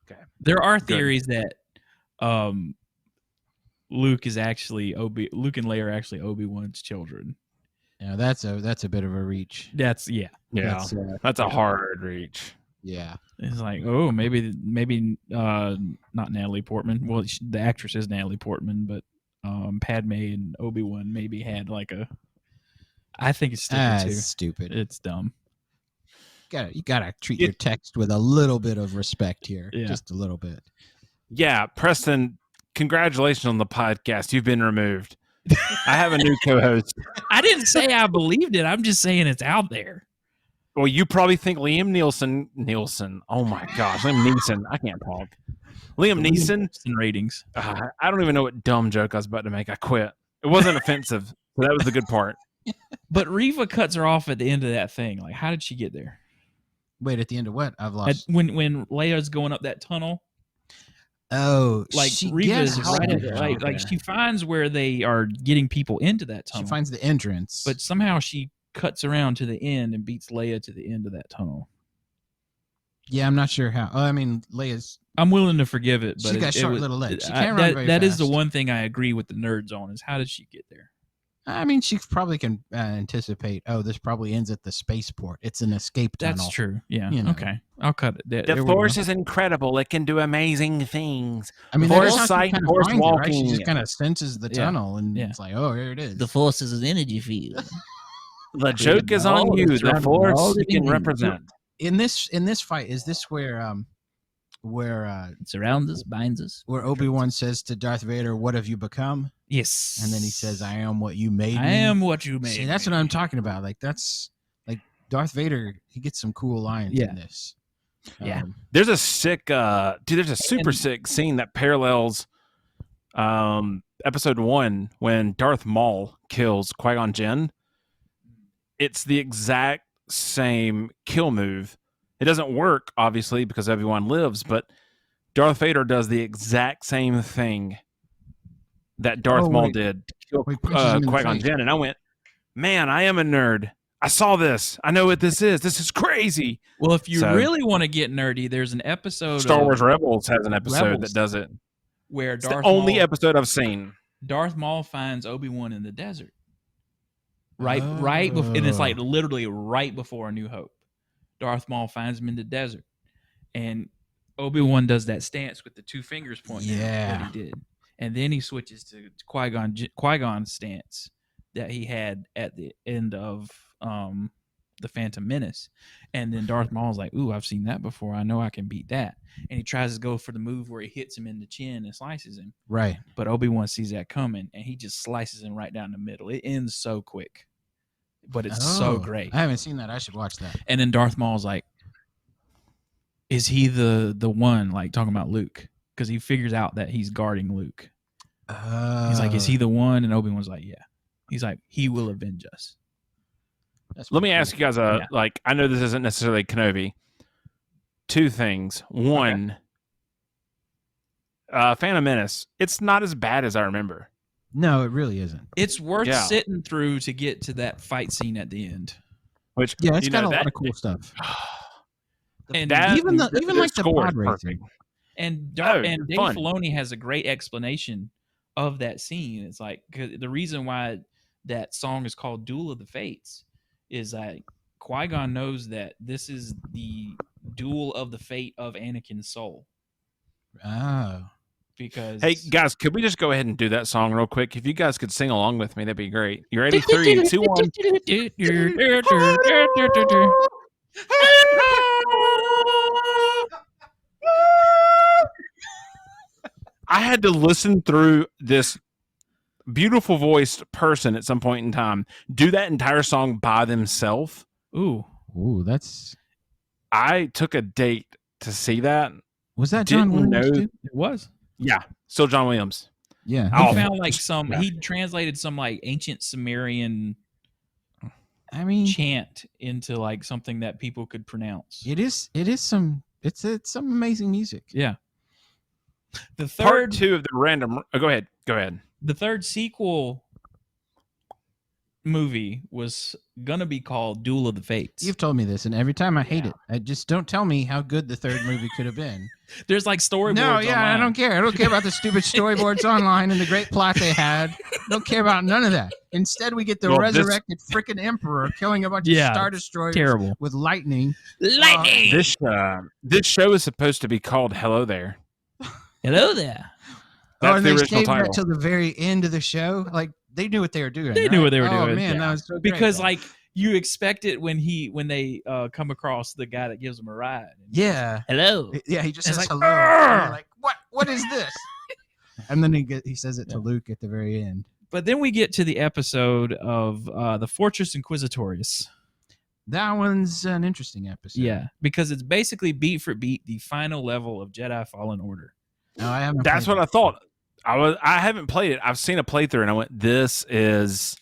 Okay, there are theories that Luke and Leia are actually Obi-Wan's children. Yeah, that's a bit of a reach. That's that's a hard reach. Yeah, it's like, oh, maybe not Natalie Portman. Well, the actress is Natalie Portman, but Padme and Obi-Wan maybe had like a. I think it's stupid too. Stupid. It's dumb. You gotta treat your text with a little bit of respect here, yeah. Just a little bit. Yeah, Preston, congratulations on the podcast. You've been removed. I have a new co-host. I didn't say I believed it. I'm just saying it's out there. Well, you probably think Liam Neeson. Oh my gosh, Liam Neeson. I can't talk. Liam Neeson ratings. I don't even know what dumb joke I was about to make. I quit. It wasn't offensive. So that was the good part. But Reva cuts her off at the end of that thing. Like, how did she get there? Wait, at the end of what? I've lost. When Leia's going up that tunnel. Oh, like Reva's right at it. Like she finds where they are getting people into that tunnel. She finds the entrance, but somehow she cuts around to the end and beats Leia to the end of that tunnel. Yeah, I'm not sure how. Oh, I mean, Leia's. I'm willing to forgive it, but she's got short little legs. She can't run very that fast. is the one thing I agree with the nerds on is how did she get there? I mean, she probably can anticipate. Oh, this probably ends at the spaceport. It's an escape tunnel. That's true. Yeah. Okay. I'll cut it. The Force is incredible. It can do amazing things. I mean, Force sight, Force walking. Right? She just kind of senses the tunnel, and it's like, oh, here it is. The Force is an energy field. The joke is on you. The Force you can represent. In this fight, is this where it surrounds us, binds us, where Obi-Wan says to Darth Vader, "What have you become?" Yes, and then he says, "I am what you made me." I am what you made. See, that's what I'm talking about. Like that's like Darth Vader. He gets some cool lines in this. Yeah, there's a sick, there's a super sick scene that parallels episode 1 when Darth Maul kills Qui-Gon Jinn. It's the exact same kill move. It doesn't work, obviously, because everyone lives, but Darth Vader does the exact same thing that Darth Maul did to kill Qui-Gon Jinn. And I went, man, I am a nerd. I saw this. I know what this is. This is crazy. Well, if you really want to get nerdy, there's an episode. Star Wars Rebels has an episode that does it. Where it's the only episode I've seen. Darth Maul finds Obi-Wan in the desert. Right before, and it's like literally right before A New Hope. Darth Maul finds him in the desert, and Obi-Wan does that stance with the two fingers pointing. Yeah, that he did, and then he switches to Qui-Gon's stance that he had at the end of the Phantom Menace, and then Darth Maul's like, "Ooh, I've seen that before. I know I can beat that." And he tries to go for the move where he hits him in the chin and slices him. Right, but Obi-Wan sees that coming, and he just slices him right down the middle. It ends so quick. But it's so great. I haven't seen that. I should watch that. And then Darth Maul's like, is he the one, like talking about Luke? Because he figures out that he's guarding Luke. He's like, is he the one? And Obi-Wan's like, yeah. He's like, he will avenge us. Let me ask you guys, like, I know this isn't necessarily Kenobi. 2 things. One, Phantom Menace. It's not as bad as I remember. No, it really isn't. It's worth sitting through to get to that fight scene at the end. Which it's got a lot of cool stuff. And even like the pod racing. And Dave Filoni has a great explanation of that scene. It's like the reason why that song is called "Duel of the Fates" is that Qui-Gon knows that this is the duel of the fate of Anakin's soul. Oh. Because hey guys, could we just go ahead and do that song real quick? If you guys could sing along with me, that'd be great. You ready? 3, 2, 1. I had to listen through this beautiful voiced person at some point in time do that entire song by themselves. Ooh, that's. I took a date to see that. Was that John Williams? Too? It was. Yeah, still John Williams. Yeah, he found like he translated some like ancient Sumerian, chant into like something that people could pronounce. It is some It's some amazing music. Yeah. The third Part 2 of the random. Oh, go ahead. The third sequel movie was gonna be called Duel of the Fates. You've told me this, and every time I hate it. I just don't tell me how good the third movie could have been. There's like storyboards. No, yeah, online. I don't care. I don't care about the stupid storyboards online and the great plot they had. Don't care about none of that. Instead, we get the resurrected freaking emperor killing a bunch of Star Destroyers with lightning. Lightning. This show is supposed to be called Hello There. Hello there. That's and the they original saved title. that till the very end of the show. Like they knew what they were doing. They knew what they were doing. Oh man, that was so great. Because like you expect it when they come across the guy that gives them a ride. Yeah. Hello. Yeah, he just It's says like, hello. And you're like, what is this? And then he says it to Luke at the very end. But then we get to the episode of the Fortress Inquisitorius. That one's an interesting episode. Yeah, because it's basically beat for beat the final level of Jedi Fallen Order. No, I haven't. That's what I thought. I haven't played it. I've seen a playthrough and I went, this is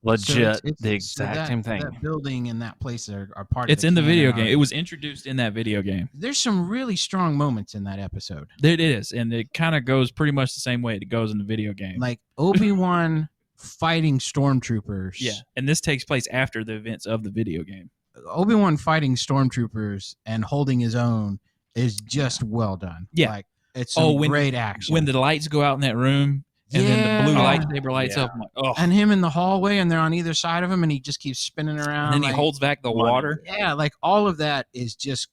legit the exact same thing. That building and that place are part It's of in the video canon game. It was introduced in that video game. There's some really strong moments in that episode. It is, and it kind of goes pretty much the same way it goes in the video game. Like Obi Wan fighting stormtroopers. Yeah, and this takes place after the events of the video game. Obi Wan fighting stormtroopers and holding his own is just well done. Yeah. Like it's some great action. When the lights go out in that room and then the blue lightsaber lights up, I'm like, oh. And him in the hallway and they're on either side of him and he just keeps spinning around. And then he holds back the water. Yeah, like all of that is just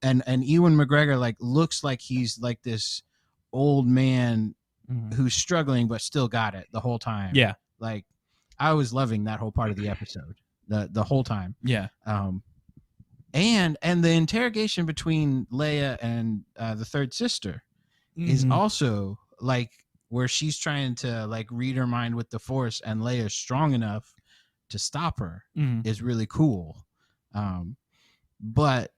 and Ewan McGregor like looks like he's like this old man who's struggling but still got it the whole time. Yeah. Like I was loving that whole part of the episode. The whole time. Yeah. And the interrogation between Leia and the third sister is also like where she's trying to like read her mind with the Force and Leia's strong enough to stop her is really cool. But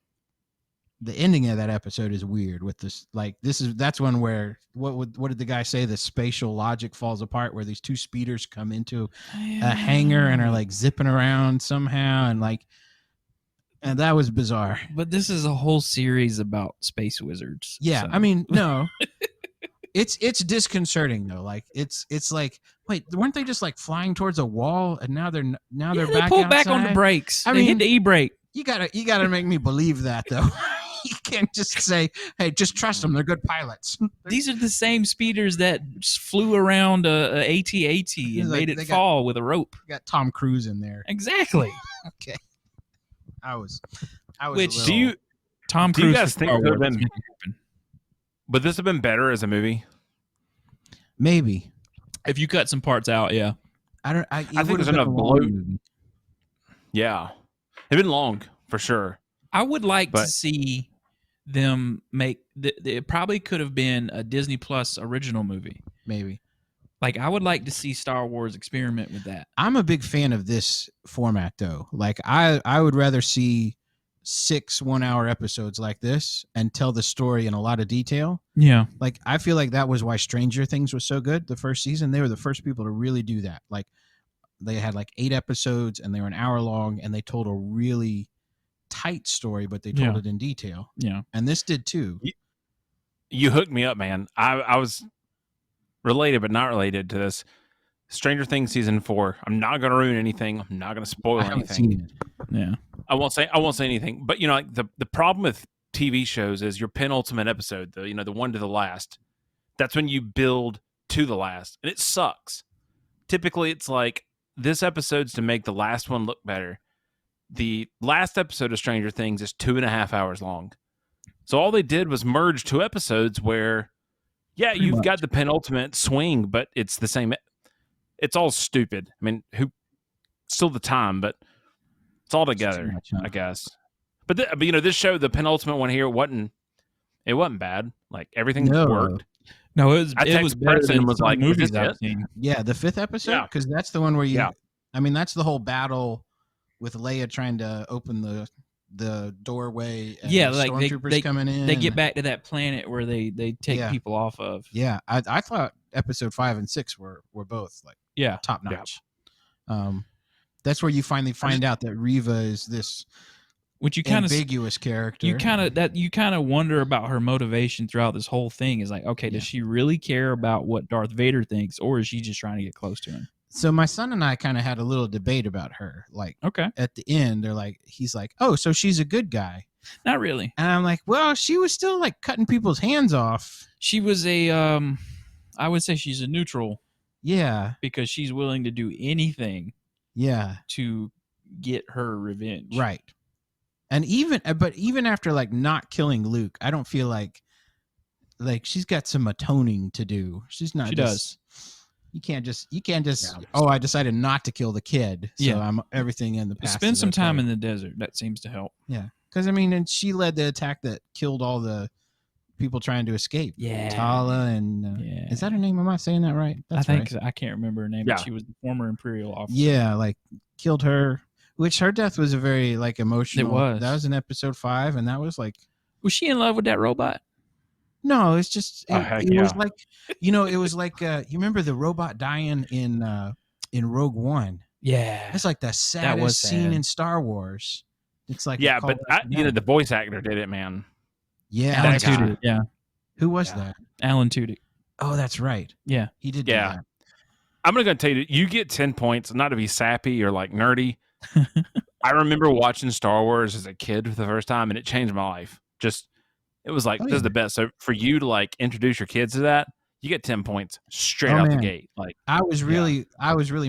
the ending of that episode is weird with this. Like that's one where what did the guy say? The spatial logic falls apart where these two speeders come into a hangar and are like zipping around somehow and that was bizarre. But this is a whole series about space wizards. Yeah, so. I mean, no. It's disconcerting though. Like it's like, wait, weren't they just like flying towards a wall and now they're they back pulled outside? back on the brakes. I they mean, hit the e-brake. You gotta make me believe that though. You can't just say, hey, just trust them. They're good pilots. These are the same speeders that just flew around a AT-AT and made it fall with a rope. Got Tom Cruise in there. Exactly. Okay. I was. Which Tom Cruise? Do you guys think it would have been? Would this have been better as a movie? Maybe. If you cut some parts out, yeah. I think there's enough bloat. Yeah, it'd been long for sure. I would like to see them make. It probably could have been a Disney Plus original movie. Maybe. Like I would like to see Star Wars experiment with that. I'm a big fan of this format though. Like I would rather see 6 1-hour episodes like this and tell the story in a lot of detail. Yeah. Like I feel like that was why Stranger Things was so good the first season. They were the first people to really do that. Like they had like 8 episodes and they were an hour long and they told a really tight story, but they told it in detail. Yeah. And this did too. You hooked me up, man. I was related but not related to this. Stranger Things season 4. I'm not going to ruin anything. I'm not going to spoil anything. Yeah. I won't say anything. But you know, like the problem with TV shows is your penultimate episode, the one to the last. That's when you build to the last, and it sucks. Typically, it's like this episode's to make the last one look better. The last episode of Stranger Things is 2.5 hours long. So all they did was merge 2 episodes where, you've got the penultimate swing, but it's the same. It's all stupid. I mean, still the time, but it's all together, I guess. But this show, the penultimate one here, it wasn't bad. Like everything worked. No, it was better than was like movies I've seen. Yeah, the 5th episode, because that's the one where you. Yeah. I mean, that's the whole battle with Leia trying to open the doorway. And like stormtroopers coming in. They get back to that planet where they take people off of. Yeah, I thought episode 5 and 6 were both like top notch. That's where you finally find out that Reva is this which you kind of ambiguous character. You kind of wonder about her motivation throughout this whole thing. Is like, okay, does she really care about what Darth Vader thinks, or is she just trying to get close to him? So my son and I kind of had a little debate about her. Like, okay, at the end, he's like, oh, so she's a good guy. Not really. And I'm like, well, she was still like cutting people's hands off. She was I would say she's a neutral. Yeah. Because she's willing to do anything. Yeah. To get her revenge. Right. And even after like not killing Luke, I don't feel like she's got some atoning to do. She's not. She does. You can't just. Oh, I decided not to kill the kid, so I'm everything in the past. Spend some time in the desert. That seems to help. Yeah, because and she led the attack that killed all the people trying to escape. Yeah, Tala and is that her name? Am I saying that right? That's I think right. I can't remember her name. Yeah. But she was the former Imperial officer. Yeah, like killed her. Which her death was a very like emotional. It was. That was in episode 5, and that was like. Was she in love with that robot? No, it's just it was like, it was like you remember the robot dying in Rogue One? Yeah, it's like the saddest scene in Star Wars. It's like but the voice actor did it, man. Yeah, Alan Tudyk. Yeah, who was that? Alan Tudyk. Oh, that's right. Yeah, he did. Yeah, do that. I'm gonna tell you, you get 10 points. Not to be sappy or like nerdy. I remember watching Star Wars as a kid for the first time, and it changed my life. It was like, this is the best. So for you to like introduce your kids to that, you get 10 points straight out the gate. Like I was really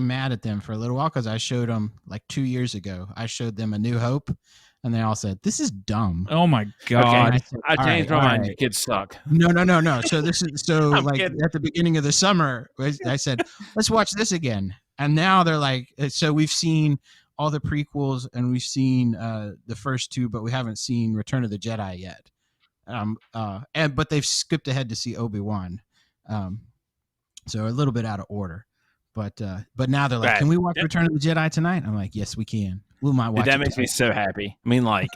mad at them for a little while because I showed them like 2 years ago. I showed them A New Hope, and they all said, "This is dumb." Oh my god! Okay. I changed my mind. Your kids suck. No. So this is like kidding. At the beginning of the summer, I said, "Let's watch this again," and now they're like, "So we've seen all the prequels and we've seen the first 2, but we haven't seen Return of the Jedi yet." But they've skipped ahead to see Obi Wan, so a little bit out of order. But now they're like, "Can we watch Return of the Jedi tonight?" I'm like, "Yes, we can. We might watch." That makes me so happy. I mean, like,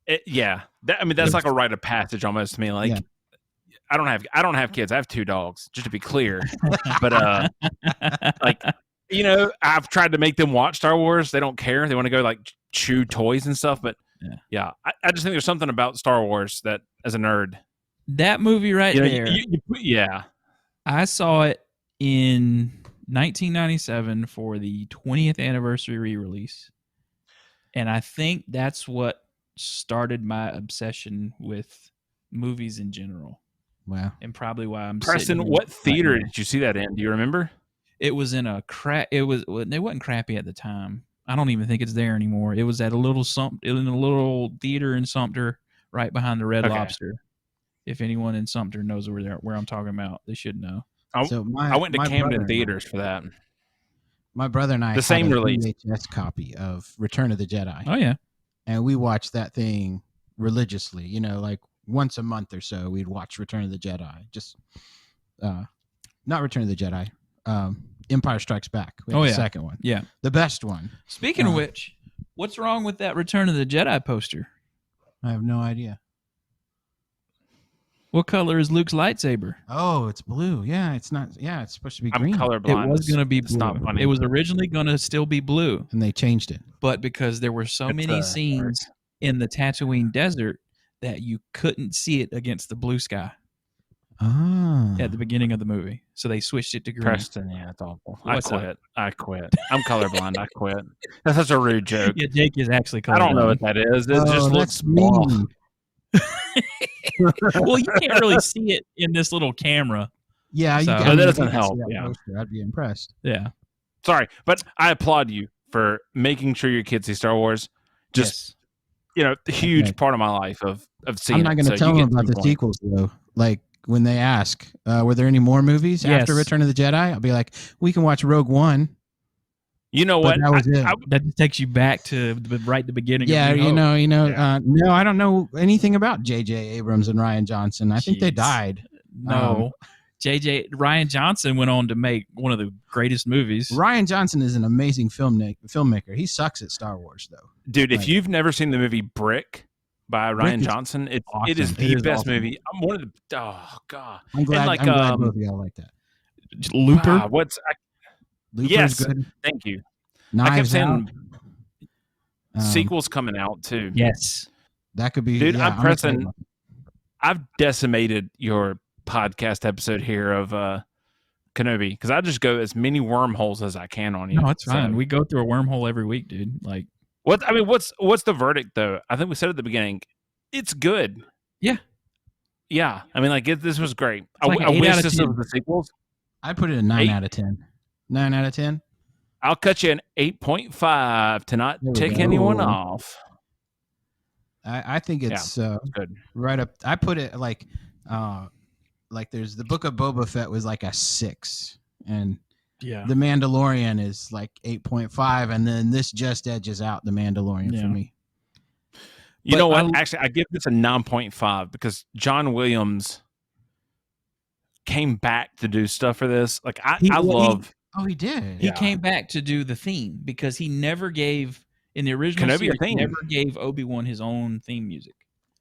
that's like a rite of passage almost to me. Like, I don't have kids. I have 2 dogs, just to be clear. But like, I've tried to make them watch Star Wars. They don't care. They want to go like chew toys and stuff. But yeah, I just think there's something about Star Wars that, as a nerd, that movie there. Yeah, I saw it in 1997 for the 20th anniversary re-release, and I think that's what started my obsession with movies in general. Wow, and probably why I'm. Preston, what theater did you see that in? Do you remember? It was in a it wasn't crappy at the time. I don't even think it's there anymore. It was at a little theater in Sumter, right behind the Red Lobster. If anyone in Sumter knows where I'm talking about, they should know. I went to Camden Theaters for that. My brother and I the same release VHS copy of Return of the Jedi. Oh yeah, and we watched that thing religiously. Like once a month or so, we'd watch Return of the Jedi. Just not Return of the Jedi. Empire Strikes Back. The second one. Yeah. The best one. Speaking of which, what's wrong with that Return of the Jedi poster? I have no idea. What color is Luke's lightsaber? Oh, it's blue. Yeah, it's not. Yeah, it's supposed to be green. I'm colorblind. It was going to be blue. Not funny. It was originally going to still be blue. And they changed it. But because there were so many scenes in the Tatooine desert that you couldn't see it against the blue sky. At the beginning of the movie, so they switched it to green. Preston, yeah, it's awful. I quit. I'm colorblind. I quit. That's such a rude joke. Yeah, Jake is actually colorblind. I don't know what that is. It just looks small. Well, you can't really see it in this little camera. Yeah, that doesn't help. Yeah, I'd be impressed. Yeah. Sorry, but I applaud you for making sure your kids see Star Wars. Just a huge part of my life of seeing. I'm not going to tell them about the sequels though. Like. When they ask, were there any more movies after Return of the Jedi? I'll be like, we can watch Rogue One. You know what? That was it. That just takes you back to the beginning. Yeah, no, I don't know anything about J.J. Abrams and Rian Johnson. I think they died. No. Rian Johnson went on to make one of the greatest movies. Rian Johnson is an amazing filmmaker. He sucks at Star Wars, though. Dude, if you've never seen the movie Brick, by Rian Johnson, it is the best movie. I'm one of the I'm glad. I'm glad both of y'all like that. Looper. Looper's yes, good. Thank you. Knives Out. sequels coming out too. Yes, that could be. Dude, Yeah, I'm pressing. I've decimated your podcast episode here of Kenobi because I just go as many wormholes as I can on you. No, it's fine. We go through a wormhole every week, dude. Like, what? I mean, what's the verdict though? I think we said at the beginning, it's good. Yeah. Yeah. I mean, like this was great. Like I wish this was the sequels. I put it a 9 out of 10. 9 out of 10. I'll cut you an 8.5 to not tick anyone off. I think it's good. Right up. I put it like there's the Book of Boba Fett was like a 6, and The Mandalorian is like 8.5, and then this just edges out The Mandalorian for me. You know what? Actually, I give this a 9.5 because John Williams came back to do stuff for this. Like I love. He did. He came back to do the theme because he never gave in the original Kenobi series. He never gave Obi-Wan his own theme music.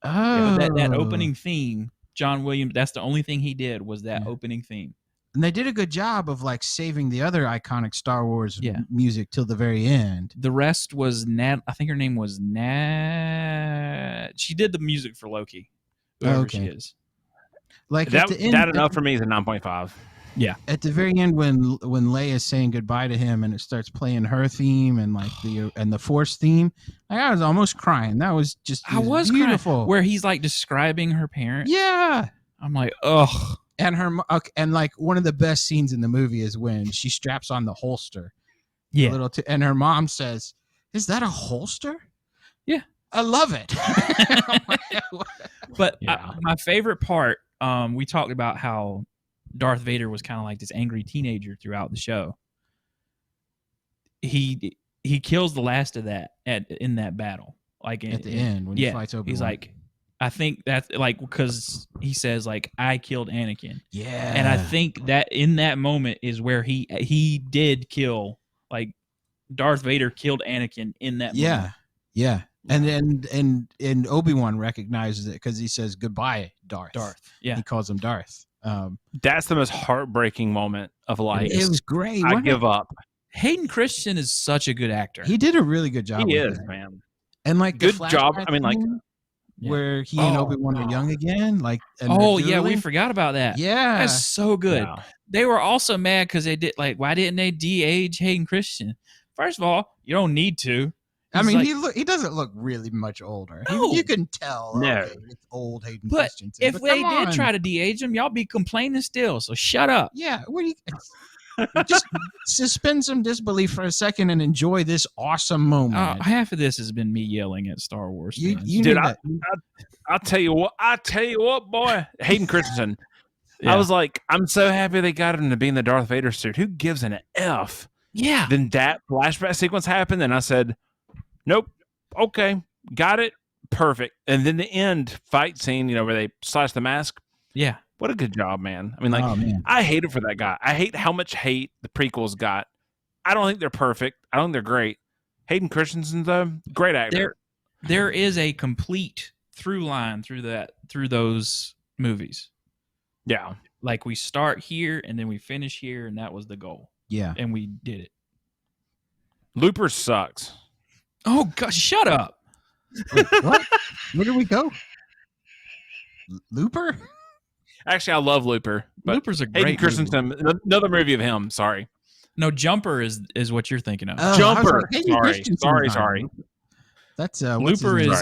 Oh, that opening theme, John Williams. That's the only thing he did was that opening theme. And they did a good job of like saving the other iconic Star Wars music till the very end. The rest was Nat. I think her name was Nat. She did the music for Loki. Whoever she is. Like that, at the end, that enough for me is a 9.5. Yeah. At the very end, when Leia's saying goodbye to him, and it starts playing her theme and like the Force theme, I was almost crying. That was just beautiful. Crying. Where he's like describing her parents. Yeah. I'm like, ugh. And like one of the best scenes in the movie is when she straps on the holster. Yeah. And her mom says, "Is that a holster?" Yeah. I love it. But my favorite part, we talked about how Darth Vader was kind of like this angry teenager throughout the show. He kills the last of that in that battle. Like at the end when he fights Obi-Wan. He's like, I think that's like because he says like I killed Anakin. Yeah. And I think that in that moment is where he did kill, like Darth Vader killed Anakin in that moment. Yeah. And Obi-Wan recognizes it because he says goodbye, Darth. Yeah. He calls him Darth. That's the most heartbreaking moment of life. It was great. I give up. Hayden Christensen is such a good actor. He did a really good job. He is, man. And like good job. I mean, like where he and Obi-Wan are young again. Like, we forgot about that. Yeah, that's so good. Yeah. They were also mad because they did like, why didn't they de-age Hayden Christensen? First of all, you don't need to. I mean, he doesn't look really much older. No. You can tell. No. Okay, it's old Hayden But Christensen. if they did try to de-age him, y'all be complaining still. So shut up. Yeah, what do you just suspend some disbelief for a second and enjoy this awesome moment. Half of this has been me yelling at Star Wars. Dude, I'll tell you what, boy, Hayden Christensen. Yeah. I was like, I'm so happy they got him to be in the Darth Vader suit. Who gives an F? Yeah. Then that flashback sequence happened, and I said, nope, okay, got it, perfect. And then the end fight scene, where they slash the mask. Yeah. What a good job, man. I mean, I hate it for that guy. I hate how much hate the prequels got. I don't think they're perfect. I don't think they're great. Hayden Christensen, though, great actor. There is a complete through line through those movies. Yeah. Like we start here and then we finish here, and that was the goal. Yeah. And we did it. Looper sucks. Oh, God, shut up. Wait, what? Where did we go? Looper? Actually, I love Looper. But Looper's a great Hayden Christensen, another movie of him. Sorry. No, Jumper is what you're thinking of. Jumper. Sorry. That's Looper is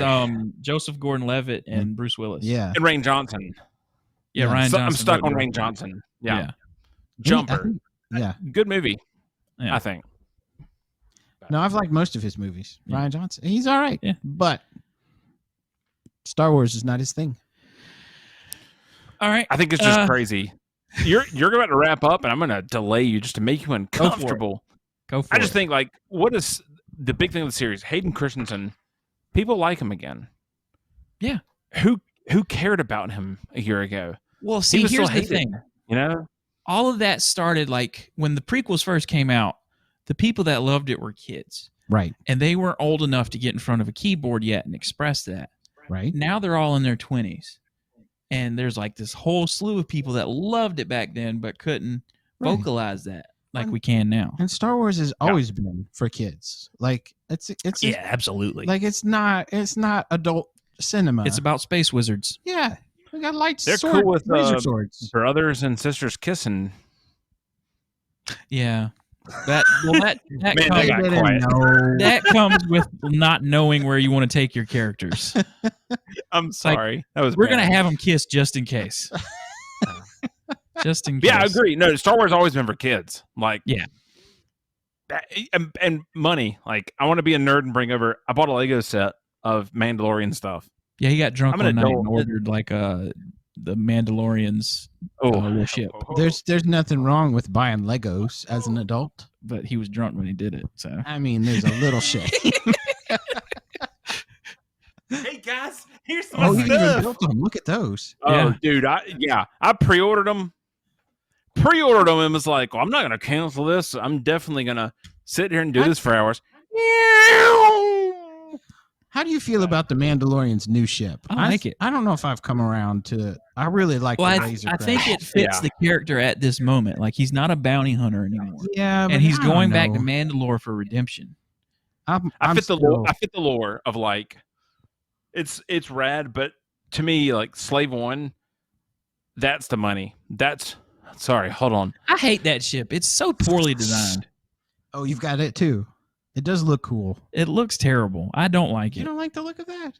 Joseph Gordon-Levitt and Bruce Willis. Yeah. And Rain Johnson. Yeah, Ryan Johnson. I'm stuck on Rain Johnson. Yeah. Jumper. Good movie, I think. No, I've liked most of his movies. Yeah. Ryan Johnson, he's all right. Yeah. But Star Wars is not his thing. All right. I think it's just crazy. You're about to wrap up, and I'm going to delay you just to make you uncomfortable. Go for it. I just think, like, what is the big thing of the series? Hayden Christensen, people like him again. Yeah. Who cared about him a year ago? Well, see, here's the thing. All of that started, like, when the prequels first came out, the people that loved it were kids. Right. And they weren't old enough to get in front of a keyboard yet and express that. Right. Now they're all in their 20s. And there's like this whole slew of people that loved it back then but couldn't vocalize that. like we can now. And Star Wars has always been for kids. Like it's absolutely. Like it's not adult cinema. It's about space wizards. Yeah, we got They're cool with laser swords, brothers and sisters kissing. Yeah, that Man, that got quiet. That comes with not knowing where you want to take your characters. I'm sorry. We're gonna have them kiss just in case. Just in case. Yeah, I agree. No, Star Wars has always been for kids. Like, yeah, and money. Like, I want to be a nerd and bring over. I bought a Lego set of Mandalorian stuff. Yeah, he got drunk one night and ordered like the Mandalorian's ship. There's nothing wrong with buying Legos as an adult, but he was drunk when he did it. So I mean, there's a little shade. Hey guys, here's some stuff. You even built them. Look at those. Oh, dude, I pre-ordered them. And was like, well, I'm not gonna cancel this. I'm definitely gonna sit here and do this for hours. How do you feel about the Mandalorian's new ship? I like it. I don't know if I've come around to. I really like the laser. I think it fits the character at this moment. Like he's not a bounty hunter anymore. Yeah, and he's going back to Mandalore for redemption. I fit the lore of like, it's rad, but to me, like Slave One, that's the money. Sorry, hold on. I hate that ship. It's so poorly designed. Oh, you've got it too. It does look cool. It looks terrible. I don't like it. You don't like the look of that?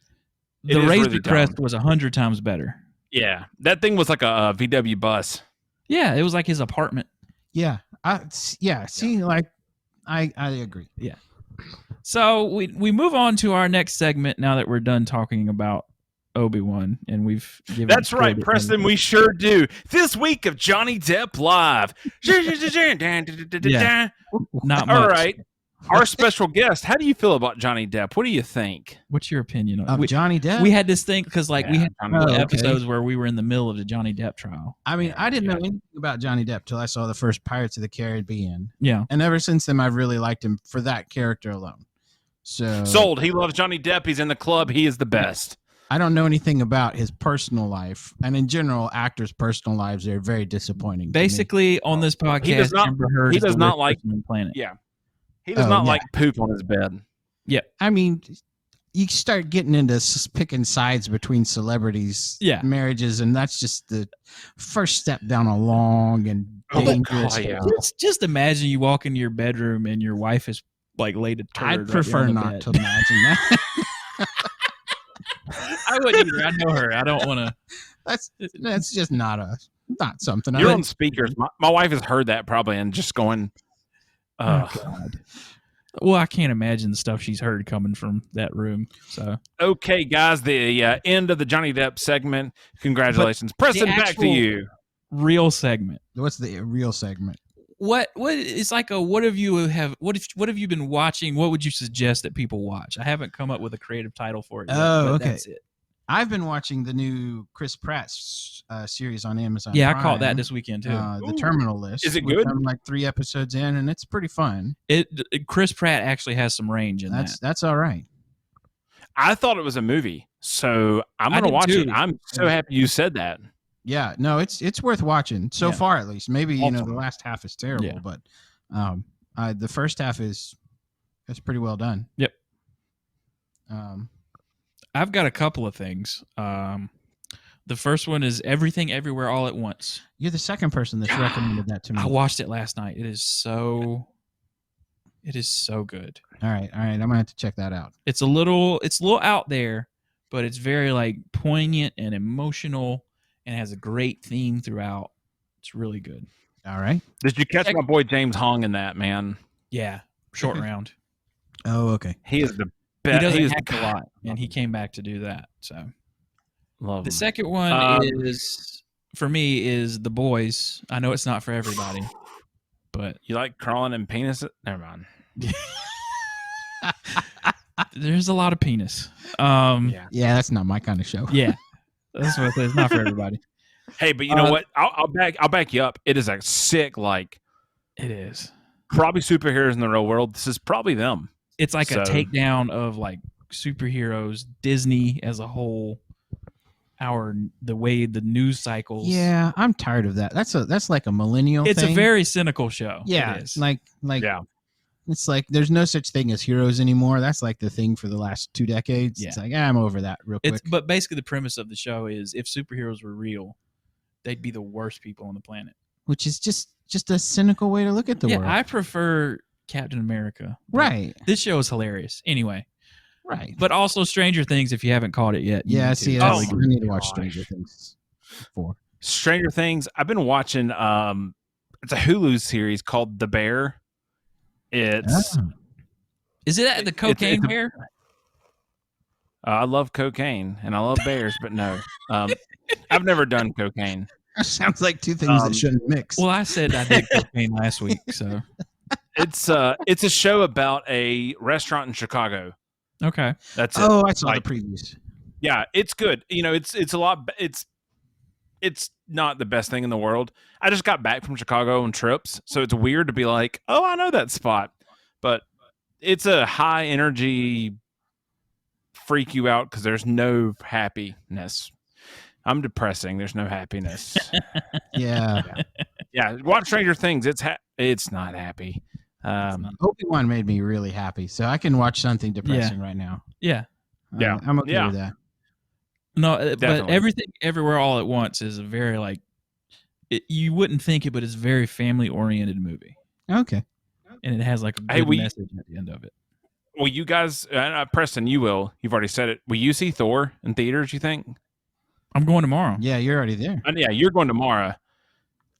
The Razor Crest was 100 times better. Yeah, that thing was like a VW bus. Yeah, it was like his apartment. Yeah, See, like, I agree. Yeah. So we move on to our next segment now that we're done talking about Obi-Wan, and we've given. That's right, Preston. We sure do. This week of Johnny Depp Live. Yeah. Not much. All right. Our special guest. How do you feel about Johnny Depp? What do you think? What's your opinion on Johnny Depp? We had this thing because, we had episodes where we were in the middle of the Johnny Depp trial. I mean, I didn't know anything about Johnny Depp till I saw the first Pirates of the Caribbean. Yeah, and ever since then, I've really liked him for that character alone. So sold. He loves Johnny Depp. He's in the club. He is the best. I don't know anything about his personal life, and in general, actors' personal lives are very disappointing. Basically, on this podcast, he does not like the planet. Yeah, he does not like poop on his bed. Yeah, I mean, you start getting into picking sides between celebrities, marriages, and that's just the first step down a long and dangerous. Just imagine you walk into your bedroom and your wife is like laid a turd. I'd prefer not to imagine that. I wouldn't either. I know her. I don't want to. That's just not something. You're on speakers. My wife has heard that probably and just going, oh God. Well, I can't imagine the stuff she's heard coming from that room. So okay, guys, the end of the Johnny Depp segment. Congratulations, Preston. Back to you. Real segment. What's the real segment? What it's like a what have you been watching? What would you suggest that people watch? I haven't come up with a creative title for it yet. Oh, okay. That's it. I've been watching the new Chris Pratt series on Amazon. Yeah, Prime, I caught that this weekend too. The Terminal List. Is it good? I'm like 3 episodes in, and it's pretty fun. Chris Pratt actually has some range in that. That's all right. I thought it was a movie, so I'm going to watch it. I'm so happy you said that. Yeah, no, it's worth watching so far at least. Maybe the last half is terrible, but the first half is pretty well done. Yep. I've got a couple of things. The first one is Everything Everywhere All at Once. You're the second person that's recommended that to me. I watched it last night. It is so good. All right. I'm gonna have to check that out. It's a little out there, but it's very like poignant and emotional. And has a great theme throughout. It's really good. All right. Did you catch my boy James Hong in that, man? Yeah. Short round. Oh, okay. He is the best. He doesn't act a lot, and he came back to do that. So, love the him. second one is for me is The Boys. I know it's not for everybody, but you like crawling in penis? Never mind. There's a lot of penis. Yeah, that's not my kind of show. Yeah. That's what it's not for everybody. Hey, but you know what? I'll back you up. It is a sick, like it is probably superheroes in the real world. This is probably them. It's like a takedown of like superheroes, Disney as a whole. the way the news cycles. Yeah, I'm tired of that. That's like a millennial It's thing. a very cynical show. Yeah, it is. like it's like there's no such thing as heroes anymore. That's like the thing for the last 2 decades. Yeah. It's like I'm over that real quick. But basically the premise of the show is if superheroes were real, they'd be the worst people on the planet. Which is just a cynical way to look at the world. I prefer Captain America. Right. This show is hilarious. Anyway. Right. But also Stranger Things, if you haven't caught it yet. Yeah, see, I need to watch Stranger Things 4. Stranger Things, I've been watching it's a Hulu series called The Bear. It's Is it the cocaine bear? I love cocaine and I love bears, but no. I've never done cocaine. That sounds like two things that shouldn't mix. Well, I said I did cocaine last week, so it's a show about a restaurant in Chicago. Okay. That's it. Oh, I saw the previews. Yeah, it's good. You know, it's a lot it's not the best thing in the world. I just got back from Chicago on trips, so it's weird to be like, "Oh, I know that spot." But it's a high energy freak you out because there's no happiness. I'm depressing. There's no happiness. Yeah. Yeah. Watch Stranger Things. It's not happy. Obi Wan made me really happy, so I can watch something depressing right now. Yeah. Yeah. I'm okay with that. No, Definitely. but Everything Everywhere All at Once is a very you wouldn't think it, but it's a very family oriented movie. Okay. And it has like a good message at the end of it. Well, you guys, Preston, you will. You've already said it. Will you see Thor in theaters, you think? I'm going tomorrow. Yeah, you're already there. Yeah, you're going tomorrow.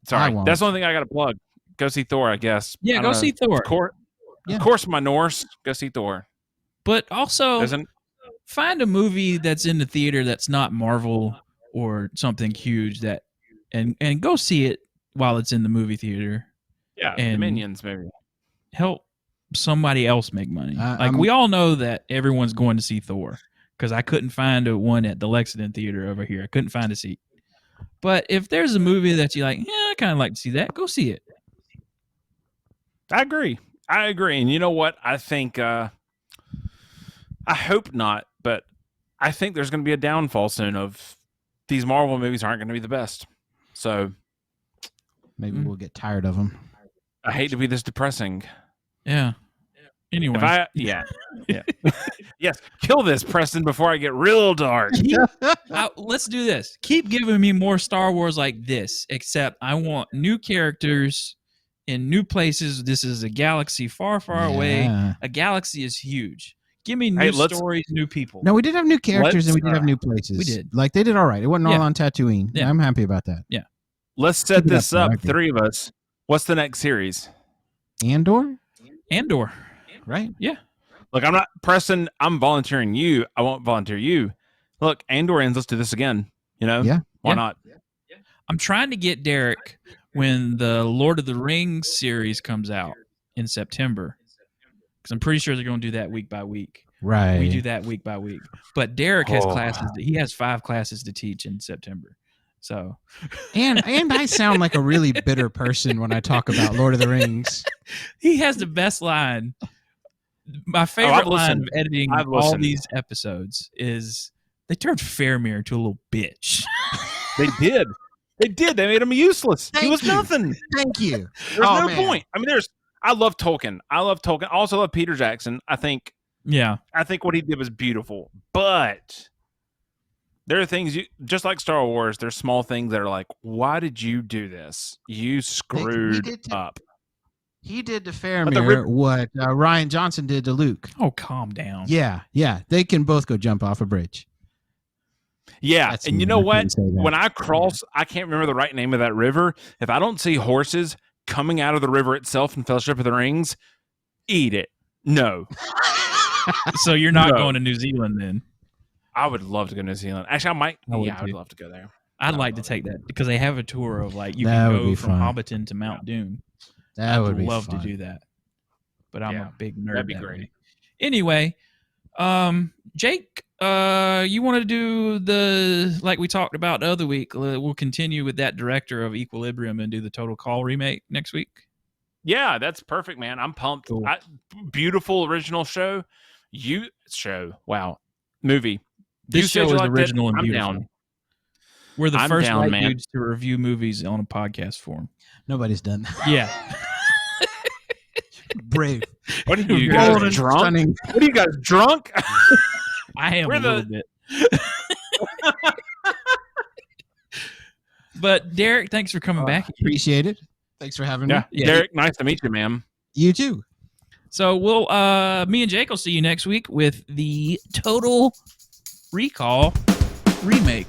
Sorry. won't. That's the only thing I got to plug. Go see Thor, I guess. Yeah, go see Thor. Of course, my Norse. Go see Thor. But also, find a movie that's in the theater that's not Marvel or something huge and go see it while it's in the movie theater. Yeah, and the Minions, maybe. Help somebody else make money. We all know that everyone's going to see Thor because I couldn't find one at the Lexington Theater over here. I couldn't find a seat. But if there's a movie that you like, I kind of like to see that, go see it. I agree. And you know what? I think, I hope not, but I think there's going to be a downfall soon of these Marvel movies aren't going to be the best. So maybe we'll get tired of them. I hate to be this depressing. Yeah. Anyway. Yes. Kill this, Preston, before I get real dark. Let's do this. Keep giving me more Star Wars like this, except I want new characters in new places. This is a galaxy far, far away. A galaxy is huge. Give me new stories, new people. No, we did have new characters and we did have new places. We did. Like, they did all right. It wasn't all on Tatooine. Yeah. I'm happy about that. Yeah. Let's set this up, three of us. What's the next series? Andor? Right? Yeah. Look, I'm not Preston. I'm volunteering you. I won't volunteer you. Look, Andor ends. Let's do this again. You know? Yeah. Why not? I'm trying to get Derrick when the Lord of the Rings series comes out in September. Because I'm pretty sure they're going to do that week by week. Right. We do that week by week. But Derrick has classes. He has 5 classes to teach in September. So, and I sound like a really bitter person when I talk about Lord of the Rings. He has the best line. My favorite line of editing all these episodes is they turned Faramir into a little bitch. They did. They made him useless. He was nothing. Thank you. There's no point. I mean, I love Tolkien. I also love Peter Jackson. I think what he did was beautiful. But there are things just like Star Wars, there's small things that are like, why did you do this? You screwed up. He did to Faramir what Ryan Johnson did to Luke. Oh, calm down. Yeah. They can both go jump off a bridge. Yeah, and you know what? When I cross, I can't remember the right name of that river. If I don't see horses coming out of the river itself in Fellowship of the Rings, eat it. No. So you're not going to New Zealand then? I would love to go to New Zealand. Actually, I might. I would love to go there. I'd like to take that because they have a tour of you can go from Hobbiton to Mount Doom. That would be fun. I'd love to do that. But I'm a big nerd. That'd be great. Way. Anyway, Jake, you want to do like we talked about the other week, we'll continue with that director of Equilibrium and do the Total Call remake next week? Yeah, that's perfect, man. I'm pumped. Cool. Beautiful original show. Wow. Movie. This show is original and beautiful. Down. We're the I'm first down, white man. dudes to review movies on a podcast form. Nobody's done that. Yeah. Brave. What are you guys drunk? Stunning. What are you guys drunk? I am We're a little bit. But Derrick, thanks for coming back. Appreciate it. Thanks for having me. Yeah, Derrick, nice to meet you, ma'am. You too. So me and Jake will see you next week with the Total Recall remake.